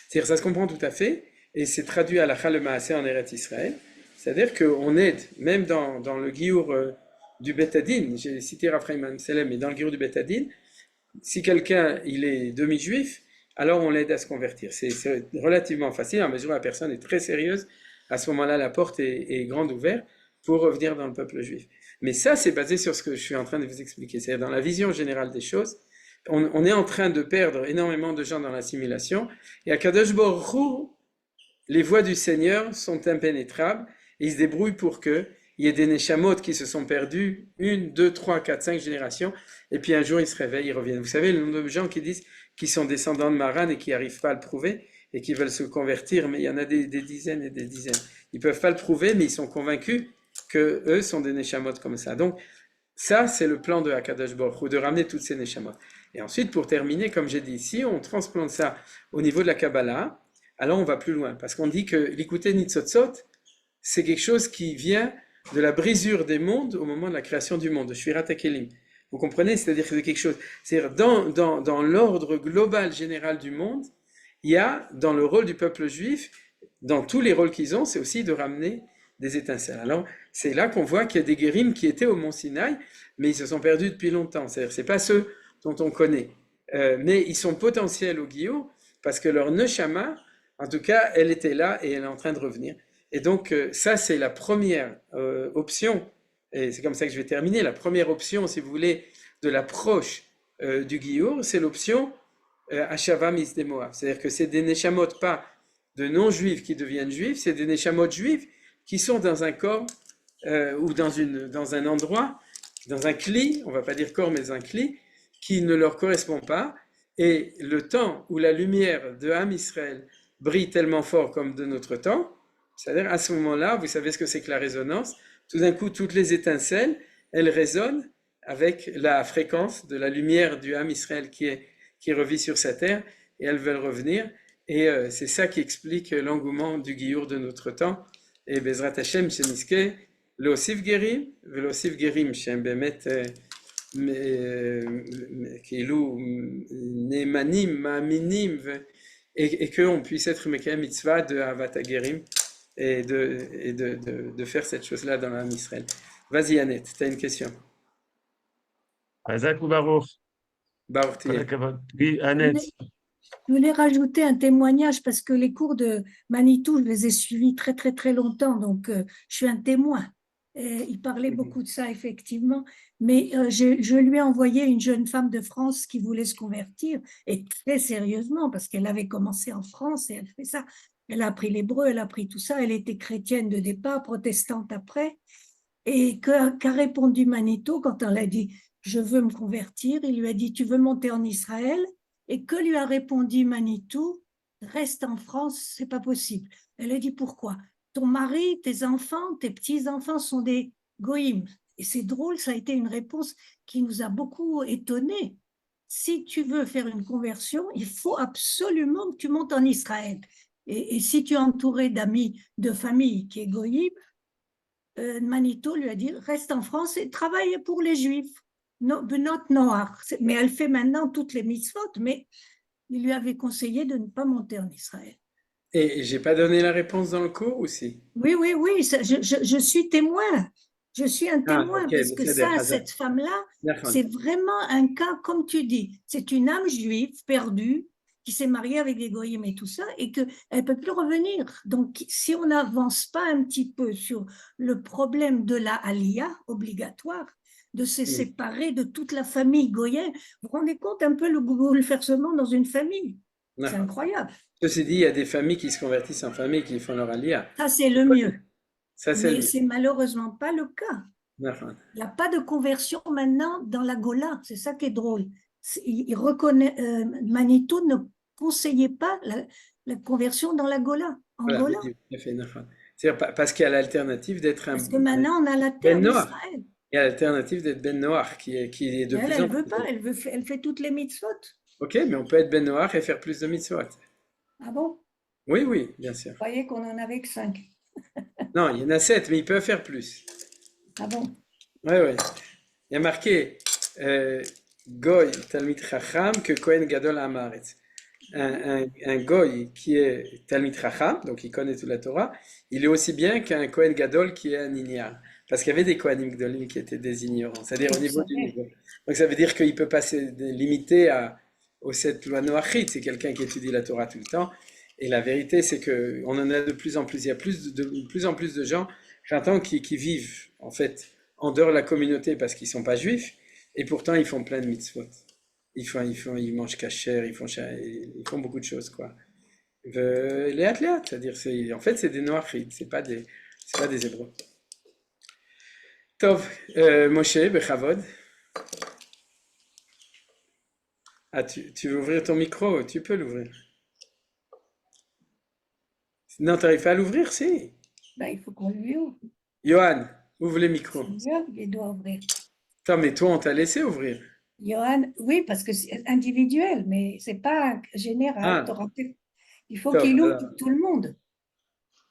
C'est-à-dire, ça se comprend tout à fait, et c'est traduit à la Chalemaasé en Eretz Israël. C'est-à-dire qu'on aide, même dans le Giour du Betadine, j'ai cité Raphaël Amselem, mais dans le Giour du Betadine, si quelqu'un il est demi-juif, alors on l'aide à se convertir. C'est relativement facile, à mesure où la personne est très sérieuse, à ce moment-là, la porte est grande ouverte pour revenir dans le peuple juif. Mais ça, c'est basé sur ce que je suis en train de vous expliquer. C'est-à-dire, dans la vision générale des choses, on est en train de perdre énormément de gens dans l'assimilation, et à Kadosh Baruch Hu, les voies du Seigneur sont impénétrables, et il se débrouille pour qu'il y ait des neshamot qui se sont perdus, 1, 2, 3, 4, 5 générations, et puis un jour ils se réveillent, ils reviennent. Vous savez, le nombre de gens qui disent qu'ils sont descendants de Maran et qui n'arrivent pas à le prouver, et qui veulent se convertir, mais il y en a des dizaines et des dizaines. Ils ne peuvent pas le prouver, mais ils sont convaincus que eux sont des neshamot comme ça. Donc, ça, c'est le plan de Akadosh Baruch Hu, de ramener toutes ces neshamot. Et ensuite, pour terminer, comme j'ai dit ici, on transplante ça au niveau de la Kabbalah, alors on va plus loin, parce qu'on dit que l'écouter Nitzotzot, c'est quelque chose qui vient de la brisure des mondes au moment de la création du monde, de Shvirat HaKelim. Vous comprenez? C'est-à-dire que c'est quelque chose, c'est-à-dire dans l'ordre global général du monde, il y a dans le rôle du peuple juif, dans tous les rôles qu'ils ont, c'est aussi de ramener des étincelles. Alors, c'est là qu'on voit qu'il y a des guérims qui étaient au mont Sinaï, mais ils se sont perdus depuis longtemps. C'est-à-dire, c'est pas ceux dont on connaît. Mais ils sont potentiels au Guillaume, parce que leur neshama, en tout cas, elle était là et elle est en train de revenir. Et donc, ça, c'est la première option, et c'est comme ça que je vais terminer. La première option, si vous voulez, de l'approche du Guillaume, c'est l'option Ashava Misdemoa. C'est-à-dire que c'est des neshamot pas de non-juifs qui deviennent juifs, c'est des neshamot juifs qui sont dans un corps ou dans un endroit, dans un cli, on va pas dire corps, mais un cli, qui ne leur correspond pas. Et le temps où la lumière de Ham Israël brille tellement fort comme de notre temps, c'est-à-dire à ce moment-là, vous savez ce que c'est que la résonance, tout d'un coup, toutes les étincelles, elles résonnent avec la fréquence de la lumière du Ham Israël qui revit sur sa terre, et elles veulent revenir. Et c'est ça qui explique l'engouement du Giour de notre temps. Et Bezrat Hashem, Sheniske, L'Osif Gerim, L'Osif Gerim, Shem Bemet, כאילו נאמנים, מאמינים, et qu'on puisse être Mekayem Mitzvah de Havat HaGerim et de faire cette chose-là dans l'âme Israël. Vas-y Annette, tu as une question. Hazak ou Baruch? Baruch Kol Tiye. hakavod. Oui, Annette. Je voulais rajouter un témoignage parce que les cours de Manitou, je les ai suivis très, très, très longtemps. Donc, je suis un témoin. Et il parlait beaucoup de ça, effectivement. Mais je lui ai envoyé une jeune femme de France qui voulait se convertir, et très sérieusement, parce qu'elle avait commencé en France et elle fait ça. Elle a appris l'hébreu, elle a appris tout ça. Elle était chrétienne de départ, protestante après. Et qu'a répondu Manitou quand on l'a dit, je veux me convertir, il lui a dit, tu veux monter en Israël? Et que lui a répondu Manitou, reste en France, c'est pas possible. Elle a dit, pourquoi? Ton mari, tes enfants, tes petits-enfants sont des goïms. Et c'est drôle, ça a été une réponse qui nous a beaucoup étonnés. Si tu veux faire une conversion, il faut absolument que tu montes en Israël. Et si tu es entouré d'amis, de famille qui est goïm, Manitou lui a dit, reste en France et travaille pour les Juifs. Benot Noach. Mais elle fait maintenant toutes les mitzvot, mais il lui avait conseillé de ne pas monter en Israël. Et j'ai pas donné la réponse dans le cours aussi? Oui, oui, oui, je suis témoin. Je suis un Ah, témoin ok, parce que בסדר, ça, חזק. cette femme-là, נכון. c'est vraiment un cas, comme tu dis, c'est une âme juive perdue qui s'est mariée avec des goyim et tout ça, et qu'elle ne peut plus revenir. Donc, si on n'avance pas un petit peu sur le problème de la aliyah obligatoire, de se séparer de toute la famille goyim, vous vous rendez compte un peu le bouleversement dans une famille? C'est נכון. incroyable. Ceci dit, il y a des familles qui se convertissent en famille, qui font leur alia. Ça, c'est le mieux. Ça, c'est le Mais mieux. c'est malheureusement pas le cas. נכון. Il n'y a pas de conversion maintenant dans la Gola. C'est ça qui est drôle. Il reconnaît, Manitou ne conseillait pas la conversion dans la Gola, en Voilà, Gola. בדיוק, יפה, נכון. C'est-à-dire parce qu'il y a l'alternative d'être Parce que maintenant, on a la terre Ben Noach. d'Israël. Il y a l'alternative d'être Ben Noach, qui est de Et elle, plus en elle veut plus. pas. Elle fait toutes les mitzvot. Ok, mais on peut être Ben Noach et faire plus de mitzvot. Ah bon? Oui, oui, bien sûr. Vous croyez qu'on en avait que 5. Non, il y en a 7, mais ils peuvent faire plus. Ah bon? Oui, oui. Il y a marqué Goy, Talmid Chacham, que Kohen Gadol Amaretz. Un Goy qui est Talmid Chacham, donc il connaît toute la Torah, il est aussi bien qu'un Kohen Gadol qui est un ignare. Parce qu'il y avait des Kohanim Gdolim qui étaient des ignorants, c'est-à-dire au Vous niveau du savez. niveau. Donc ça veut dire qu'il ne peut pas se limiter aux 7 lois noachites, c'est quelqu'un qui étudie la Torah tout le temps. Et la vérité, c'est qu'on en a de plus en plus. Il y a de plus en plus de gens, j'entends, qui vivent en fait en dehors de la communauté parce qu'ils ne sont pas juifs, et pourtant ils font plein de mitzvot. Ils mangent kasher, ils font beaucoup de choses, quoi. Les athlètes, c'est-à-dire, en fait, c'est des noachites, c'est pas des hébreux. Tov, Moshe, Bechavod. Ah, tu veux ouvrir ton micro? Tu peux l'ouvrir. Non, tu n'arrives pas à l'ouvrir, si. Ben, il faut qu'on lui ouvre. Johan, ouvre le micro. C'est Johan qui doit ouvrir. Attends, mais toi, on t'a laissé ouvrir. Johan, oui, parce que c'est individuel, mais c'est pas général. Ah, Il faut top. qu'il ouvre Alors, pour tout le monde.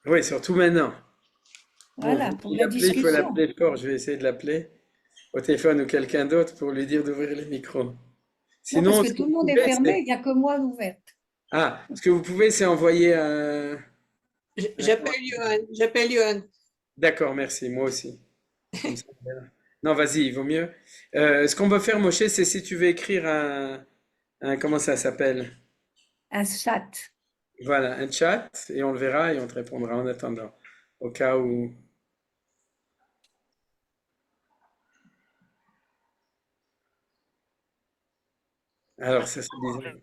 oui, surtout maintenant. Bon, Voilà, pour il la il faut discussion. l'appeler fort. Je vais essayer de l'appeler au téléphone ou quelqu'un d'autre pour lui dire d'ouvrir le micro. Non, parce Sinon, que ce que tout le vous monde est pouvez, fermé, il n'y a que moi ouverte. ce que vous pouvez, c'est envoyer J'appelle Johan. D'accord, merci, moi aussi. Comme ça, voilà. Non, vas-y, il vaut mieux. Ce qu'on va faire, Moshe, c'est si tu veux écrire comment ça s'appelle? Un chat. Voilà, un chat, et on le verra et on te répondra en attendant. Au cas où. Alors, ça c'est bizarre.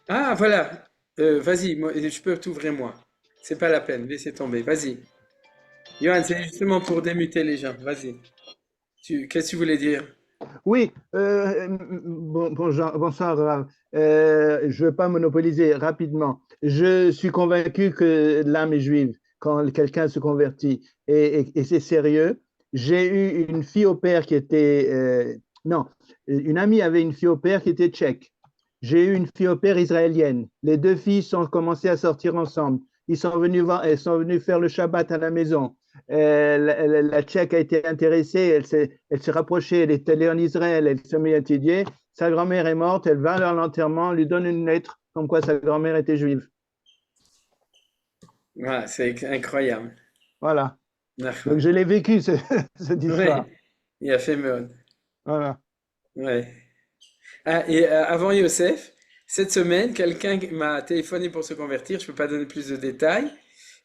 Ah, voilà. Vas-y, je peux t'ouvrir moi. C'est pas la peine, laissez tomber. Vas-y. Johan, c'est justement pour démuter les gens. Vas-y. Qu'est-ce que tu voulais dire? Oui, bonsoir, Rav. Je ne veux pas monopoliser rapidement. Je suis convaincu que l'âme est juive quand quelqu'un se convertit et c'est sérieux. J'ai eu une fille au père qui était... non, une amie avait une fille au père qui était tchèque. J'ai eu une fille au père israélienne. Les deux filles ont commencé à sortir ensemble. Ils sont venus voir, elles sont venues faire le Shabbat à la maison. La Tchèque a été intéressée, elle s'est rapprochée, elle est allée en Israël, elle s'est mise à étudier. Sa grand-mère est morte, elle va à l'enterrement, lui donne une lettre comme quoi sa grand-mère était juive. Voilà, c'est incroyable. Voilà. D'accord. Donc je l'ai vécu, cette histoire. Ouais, il a fait mode. Voilà. Ouais. Ah, et avant Youssef, cette semaine, quelqu'un m'a téléphoné pour se convertir. Je ne peux pas donner plus de détails.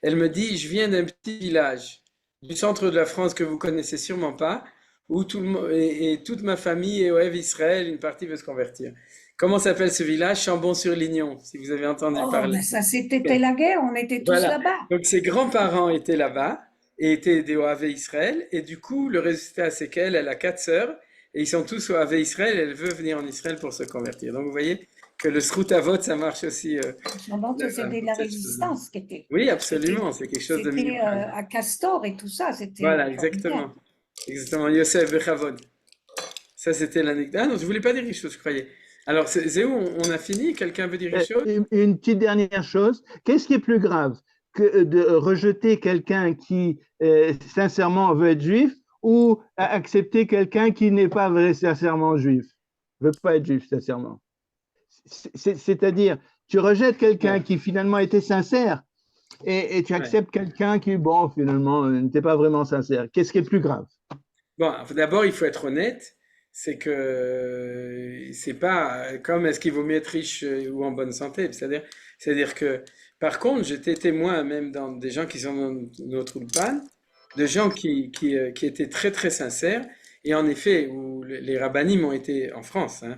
Elle me dit, je viens d'un petit village du centre de la France que vous connaissez sûrement pas, où et toute ma famille est au Ev Israël, une partie veut se convertir. Comment s'appelle ce village? Chambon-sur-Lignon, si vous avez entendu Oh, parler. ben ça, c'était la guerre, on était tous Voilà. là-bas. Donc ses grands-parents étaient là-bas et étaient des OAV Israël. Et du coup, le résultat, c'est qu'elle a 4 sœurs et ils sont tous OAV Israël. Elle veut venir en Israël pour se convertir. Donc vous voyez que le Srout Avot, ça marche aussi. C'était la résistance qui était. Oui, absolument. C'est quelque chose de C'était minimal. à Castor et tout ça. C'était Voilà, formidable. exactement. Exactement. Yosef Bechavod. Ça, c'était l'anecdote. Ah non, je voulais pas dire quelque chose, je croyais. Alors, Zéou, on a fini? Quelqu'un veut dire quelque chose? Une petite dernière chose, qu'est-ce qui est plus grave que de rejeter quelqu'un qui sincèrement veut être juif ou accepter quelqu'un qui n'est pas sincèrement juif, veut pas être juif sincèrement? C'est-à-dire, tu rejettes quelqu'un qui finalement était sincère, et tu Ouais. acceptes quelqu'un qui, bon, finalement, n'était pas vraiment sincère. Qu'est-ce qui est plus grave? Bon, d'abord, il faut être honnête, c'est que c'est pas comme est-ce qu'il vaut mieux être riche ou en bonne santé. C'est-à-dire que, par contre, j'étais témoin même dans des gens qui sont dans notre ulpan, de gens qui étaient très très sincères, et en effet, où les rabbinim ont été, en France, hein,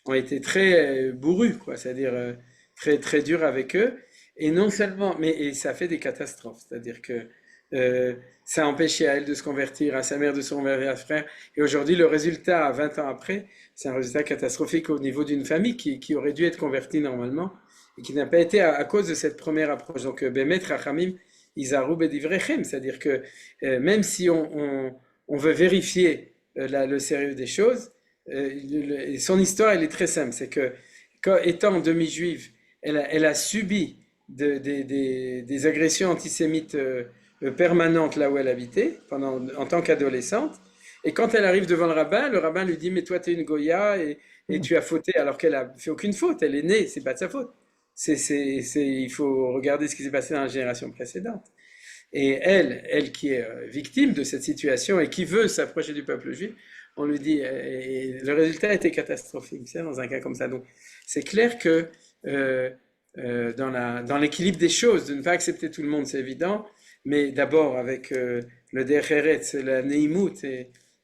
ont été très bourrus, quoi, c'est-à-dire très très durs avec eux, et non seulement, mais et ça fait des catastrophes, c'est-à-dire que euh, ça a empêché à elle de se convertir, à sa mère de se convertir, à son frère. Et aujourd'hui, le résultat, 20 ans après, c'est un résultat catastrophique au niveau d'une famille qui aurait dû être convertie normalement et qui n'a pas été à cause de cette première approche. Donc, Bemet Rachamim, Izaru Bedivrechem, c'est-à-dire que même si on veut vérifier le sérieux des choses, son histoire, elle est très simple. C'est que, étant demi-juive, elle a subi des agressions antisémites permanente là où elle habitait, en tant qu'adolescente. Et quand elle arrive devant le rabbin lui dit, mais toi, tu es une Goya et tu as fauté alors qu'elle a fait aucune faute. Elle est née, c'est pas de sa faute. Il faut regarder ce qui s'est passé dans la génération précédente. Et elle qui est victime de cette situation et qui veut s'approcher du peuple juif, on lui dit, et le résultat était catastrophique, c'est dans un cas comme ça. Donc, c'est clair que euh, dans l'équilibre des choses, de ne pas accepter tout le monde, c'est évident, mais d'abord avec le Derech Eretz, la Neimout,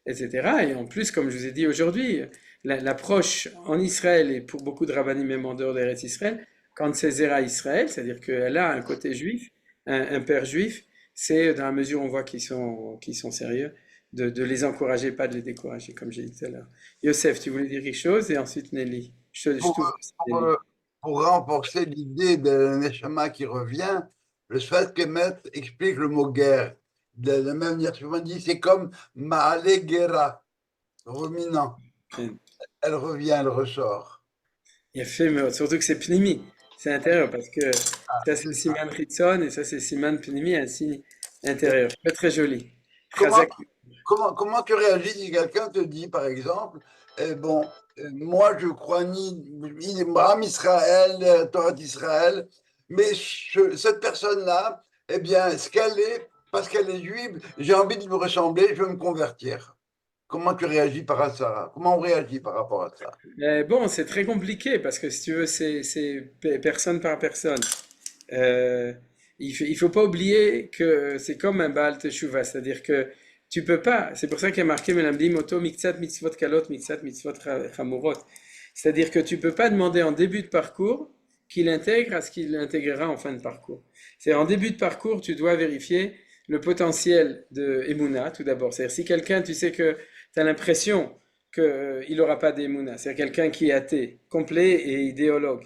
etc. Et en plus, comme je vous ai dit aujourd'hui, l'approche en Israël, et pour beaucoup de rabbinim même en dehors d'Eretz Israël, quand c'est Zera Israël, c'est-à-dire qu'elle a un côté juif, un père juif, c'est dans la mesure où on voit qu'ils sont sérieux, de les encourager, pas de les décourager, comme j'ai dit tout à l'heure. Yosef, tu voulais dire quelque chose, et ensuite Nelly. Je Pour, t'ouvre, pour, Nelly. pour renforcer l'idée de Neshama qui revient, le Sfat Kemet explique le mot guerre. De la même manière, souvent dit, c'est comme Maale Gera, ruminant. Elle revient, elle ressort. Il a fait, mais surtout que c'est Pnimi, c'est intérieur, parce que ça c'est le Siman Ritson et ça c'est Siman Pnimi, un signe intérieur. Très très joli. Comment, Chazak. comment tu réagis si quelqu'un te dit, par exemple, bon, moi je crois ni Abraham Israël, Torah d'Israël, mais cette personne-là, eh bien, ce qu'elle est, parce qu'elle est juive, j'ai envie de lui ressembler, je veux me convertir. Comment tu réagis par rapport à ça? Comment on réagit par rapport à ça? Bon, c'est très compliqué parce que si tu veux, c'est personne par personne. Euh, il faut pas oublier que c'est comme un Baal Teshuvah, c'est-à-dire que tu peux pas, c'est pour ça qu'il y a marqué Melamdim Oto Miktsat Mitzvot Kalot Miktsat Mitzvot Chamurot. C'est-à-dire que tu peux pas demander en début de parcours qu'il intègre à ce qu'il intégrera en fin de parcours. C'est en début de parcours, tu dois vérifier le potentiel de Emouna, tout d'abord. C'est-à-dire si quelqu'un, tu sais que tu as l'impression qu'il n'aura pas d'Emouna, c'est-à-dire quelqu'un qui est athée, complet et idéologue,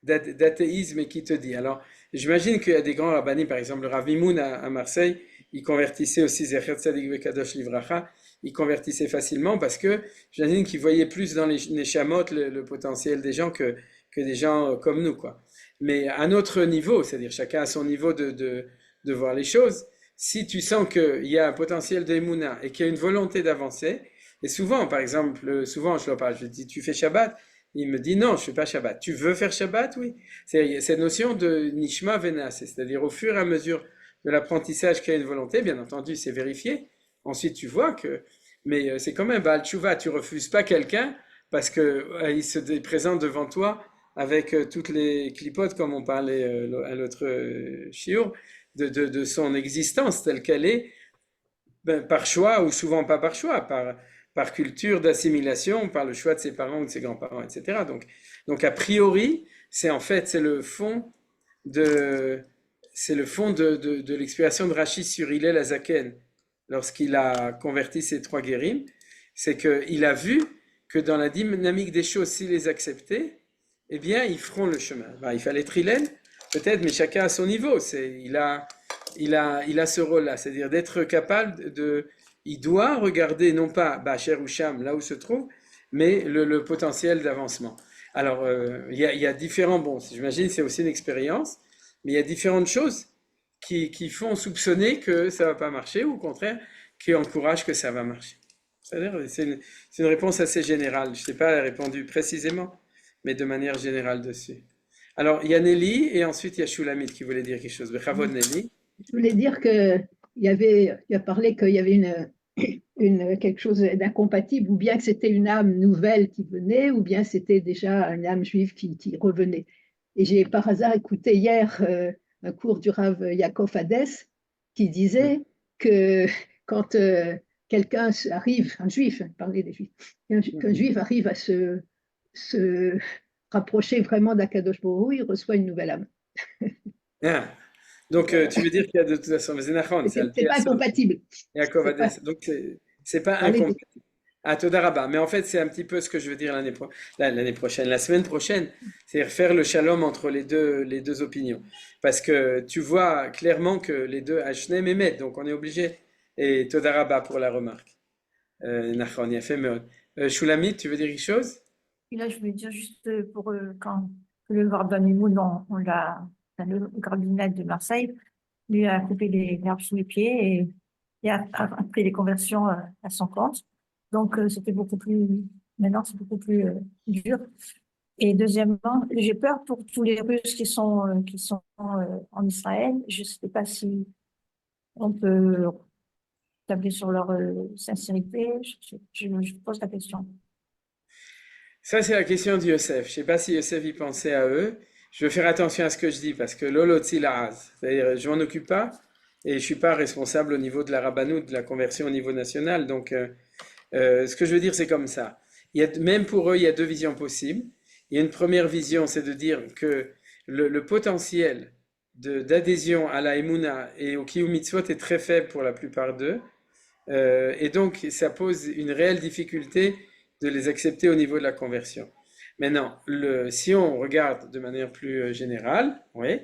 d'athéisme et qui te dit. Alors, j'imagine qu'il y a des grands rabbinis, par exemple le Rav Mimoun à Marseille, il convertissait aussi Zecher Tzadik Vekadosh Livracha, il convertissait facilement parce que j'imagine qu'il voyait plus dans les neshamot le potentiel des gens que des gens comme nous, quoi. Mais à notre niveau, c'est-à-dire chacun à son niveau de voir les choses, si tu sens qu'il y a un potentiel d'Emouna et qu'il y a une volonté d'avancer, et souvent, par exemple, souvent je leur parle, je dis tu fais Shabbat, il me dit non, je fais pas Shabbat. Tu veux faire Shabbat? Oui. C'est cette notion de Nishma Venas, c'est-à-dire au fur et à mesure de l'apprentissage qu'il y a une volonté, bien entendu, c'est vérifié. Ensuite, tu vois que, mais c'est comme un Baal Tshuva, tu refuses pas quelqu'un parce que il se présente devant toi avec toutes les clipotes, comme on parlait à l'autre shiur, de son existence telle qu'elle est, ben, par choix ou souvent pas par choix, par culture d'assimilation, par le choix de ses parents ou de ses grands-parents, etc. Donc a priori, c'est le fond de, de l'expiration de Rachid sur Hillel Azaken lorsqu'il a converti ces trois guérims, c'est qu'il a vu que dans la dynamique des choses, s'il les acceptait, eh bien, ils feront le chemin. Ben, il fallait être Hillel, peut-être, mais chacun à son niveau. Il a ce rôle-là, c'est-à-dire d'être capable il doit regarder non pas Bacher ou Cham, là où se trouve, mais le potentiel d'avancement. Alors, il y a différents, bon, j'imagine c'est aussi une expérience, mais il y a différentes choses qui font soupçonner que ça va pas marcher, ou au contraire, qui encouragent que ça va marcher. C'est-à-dire, c'est une réponse assez générale. Je ne sais pas répondu précisément, mais de manière générale dessus. Alors, il y a Nelly et ensuite il y a Shulamit qui voulait dire quelque chose. Bechavod Nelly. Je voulais dire il a parlé qu'il y avait quelque chose d'incompatible, ou bien que c'était une âme nouvelle qui venait, ou bien c'était déjà une âme juive qui revenait. Et j'ai par hasard écouté hier un cours du Rav Yaakov Hades qui disait que quand quelqu'un arrive, un juif, parler des juifs, qu'un juif arrive à se rapprocher vraiment d'Akadosh Baruch Hu, il reçoit une nouvelle âme. Ah. Donc, tu veux dire qu'il y a de toute façon, mais c'est Nachon, c'est C'est pas incompatible. Yaakov C'est pas- Hades. Donc, c'est pas parler des- incompatible. Ah, Toda Rabba. Mais en fait, c'est un petit peu ce que je veux dire l'année prochaine, la semaine prochaine. C'est-à-dire faire le shalom entre les deux opinions. Parce que tu vois clairement que les deux, Hachnem et Met, donc on est obligé. Et Toda Rabba pour la remarque. Nachon, il a fait meod. Shulamit, tu veux dire quelque chose? Et là, je voulais dire juste pour quand le Gordon Moon, on l'a, enfin, le Gardinal de Marseille, lui a coupé les herbes sous les pieds et a pris les conversions à son compte. Donc, c'était beaucoup plus, maintenant, c'est beaucoup plus dur. Et deuxièmement, j'ai peur pour tous les Russes qui sont en Israël. Je ne sais pas si on peut tabler sur leur sincérité. Je pose la question. Ça, c'est la question de Yosef. Je ne sais pas si Yosef y pensait à eux. Je veux faire attention à ce que je dis parce que Lolotzi Laaz, c'est-à-dire je m'en occupe pas et je suis pas responsable au niveau de la rabbanout, de la conversion au niveau national. Donc, ce que je veux dire, c'est comme ça. Même pour eux, il y a deux visions possibles. Il y a une première vision, c'est de dire que le potentiel d'adhésion à la Emouna et au Kiyum Mitzvot est très faible pour la plupart d'eux. Et donc, ça pose une réelle difficulté de les accepter au niveau de la conversion. Maintenant, si on regarde de manière plus générale, oui,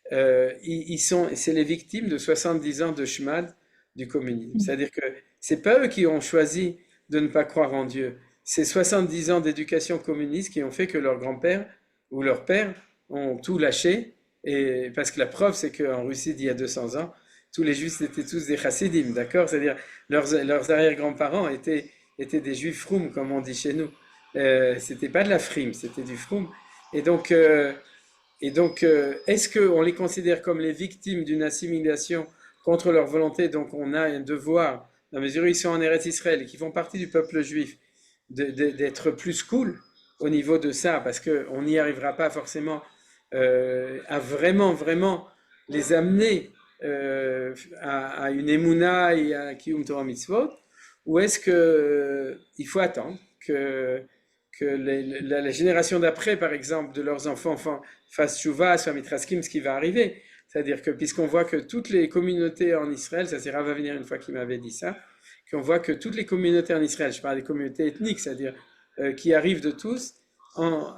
c'est les victimes de 70 ans de Shmad du communisme. C'est-à-dire que c'est pas eux qui ont choisi de ne pas croire en Dieu. C'est 70 ans d'éducation communiste qui ont fait que leur grand-père ou leur père ont tout lâché. Et parce que la preuve, c'est qu'en Russie d'il y a 200 ans, tous les juifs étaient tous des chassidim, d'accord? C'est-à-dire leurs arrière-grands-parents étaient des juifs froum, comme on dit chez nous. C'était pas de la frime, c'était du froum. Et donc, est-ce qu'on les considère comme les victimes d'une assimilation contre leur volonté? Donc, on a un devoir, dans la mesure où ils sont en Eretz Israël et qui font partie du peuple juif, d'être plus cool au niveau de ça, parce qu'on n'y arrivera pas forcément à vraiment, vraiment les amener à une Emouna et à Kiyum Torah Mitzvot, ou est-ce qu'il faut attendre que la génération d'après, par exemple, de leurs enfants fassent Tchouva, soit Mitraskim, ce qui va arriver. C'est-à-dire que, puisqu'on voit que toutes les communautés en Israël, ça c'est Rav Avenir une fois qui m'avait dit ça, qu'on voit que toutes les communautés en Israël, je parle des communautés ethniques, c'est-à-dire qui arrivent de tous,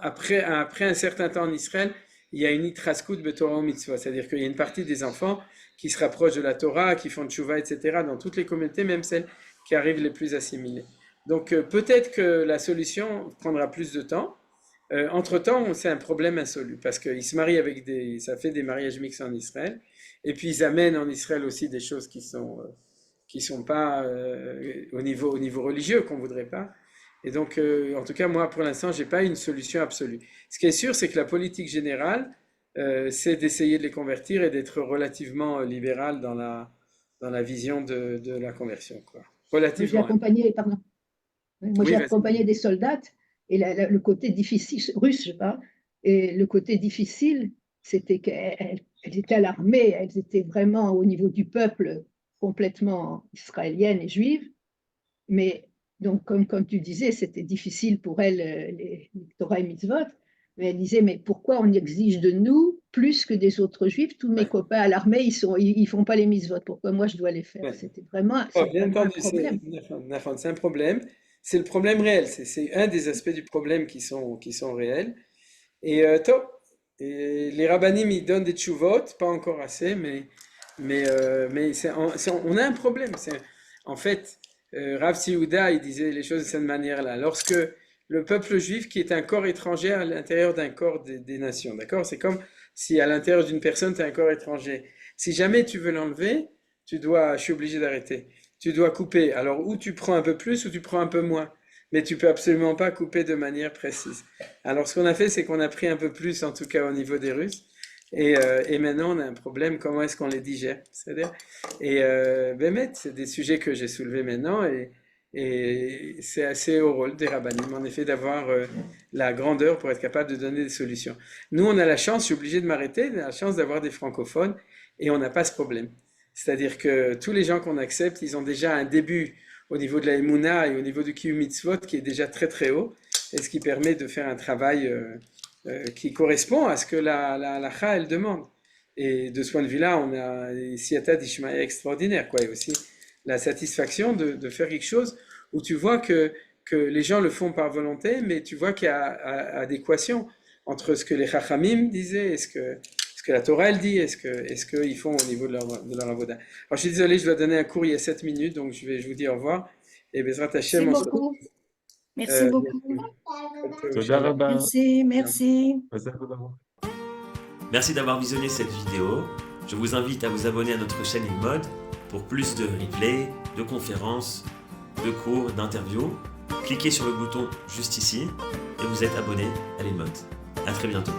après un certain temps en Israël, il y a une itraskout betorah mitzvah, c'est-à-dire qu'il y a une partie des enfants qui se rapprochent de la Torah, qui font tchouva, etc., dans toutes les communautés, même celles qui arrivent les plus assimilées. Donc peut-être que la solution prendra plus de temps. Entre-temps, c'est un problème insolu, parce qu'ils se marient ça fait des mariages mixtes en Israël, et puis ils amènent en Israël aussi des choses qui sont pas au niveau religieux qu'on voudrait pas. Et donc, en tout cas, moi, pour l'instant, j'ai pas une solution absolue. Ce qui est sûr, c'est que la politique générale, c'est d'essayer de les convertir et d'être relativement libéral dans la vision de la conversion, quoi. J'ai Relativement. accompagné, pardon. Moi, Oui, j'ai vas-y. accompagné des soldats et le côté difficile, russe, je parle, et le côté difficile, c'était qu'elles étaient à l'armée, elles étaient vraiment au niveau du peuple complètement israélienne et juive, mais donc, comme tu disais, c'était difficile pour elles, les Torah et Mitzvot, mais elle disait, mais pourquoi on exige de nous plus que des autres juifs? Tous mes Ouais. copains à l'armée, ils font pas les Mitzvot, pourquoi moi je dois les faire? Ouais. C'était vraiment, Oh, c'est bien vraiment un entendu, problème. c'est un problème. C'est le problème réel. C'est un des aspects du problème qui sont réels. Et et les rabbinim, ils donnent des tchouvot, pas encore assez, mais on a un problème. En fait, Rav Yehuda, il disait les choses de cette manière-là. Lorsque le peuple juif, qui est un corps étranger à l'intérieur d'un corps des nations, d'accord? C'est comme si à l'intérieur d'une personne, tu as un corps étranger. Si jamais tu veux l'enlever, je suis obligé d'arrêter. Tu dois couper. Alors, ou tu prends un peu plus, ou tu prends un peu moins. mais tu peux absolument pas couper de manière précise. Alors, ce qu'on a fait, c'est qu'on a pris un peu plus, en tout cas au niveau des Russes, et maintenant on a un problème, comment est-ce qu'on les digère? C'est-à-dire, Bémet, c'est des sujets que j'ai soulevés maintenant, et c'est assez au rôle des rabbinim, en effet, d'avoir la grandeur pour être capable de donner des solutions. Nous, on a la chance, je suis obligé de m'arrêter, on a la chance d'avoir des francophones, et on n'a pas ce problème. C'est-à-dire que tous les gens qu'on accepte, ils ont déjà un début au niveau de la Emouna et au niveau du Kiyum Mitzvot qui est déjà très très haut, et ce qui permet de faire un travail qui correspond à ce que la halakha elle demande. Et de ce point de vue-là, on a une siyata d'Ishmael extraordinaire, quoi, et aussi la satisfaction de faire quelque chose où tu vois que les gens le font par volonté, mais tu vois qu'il y a adéquation entre ce que les Chachamim disaient et ce que la Torah elle dit, et ce qu'ils font au niveau de leur avoda. Alors je suis désolé, je dois donner un cours, il y a 7 minutes, donc je vous dis au revoir. Et Bezrat Hashem, Merci beaucoup. Merci beaucoup. Toda rabba. Merci, merci. Merci d'avoir visionné cette vidéo. Je vous invite à vous abonner à notre chaîne InMode pour plus de replays, de conférences, de cours, d'interviews. Cliquez sur le bouton juste ici et vous êtes abonné à l'InMode. À très bientôt.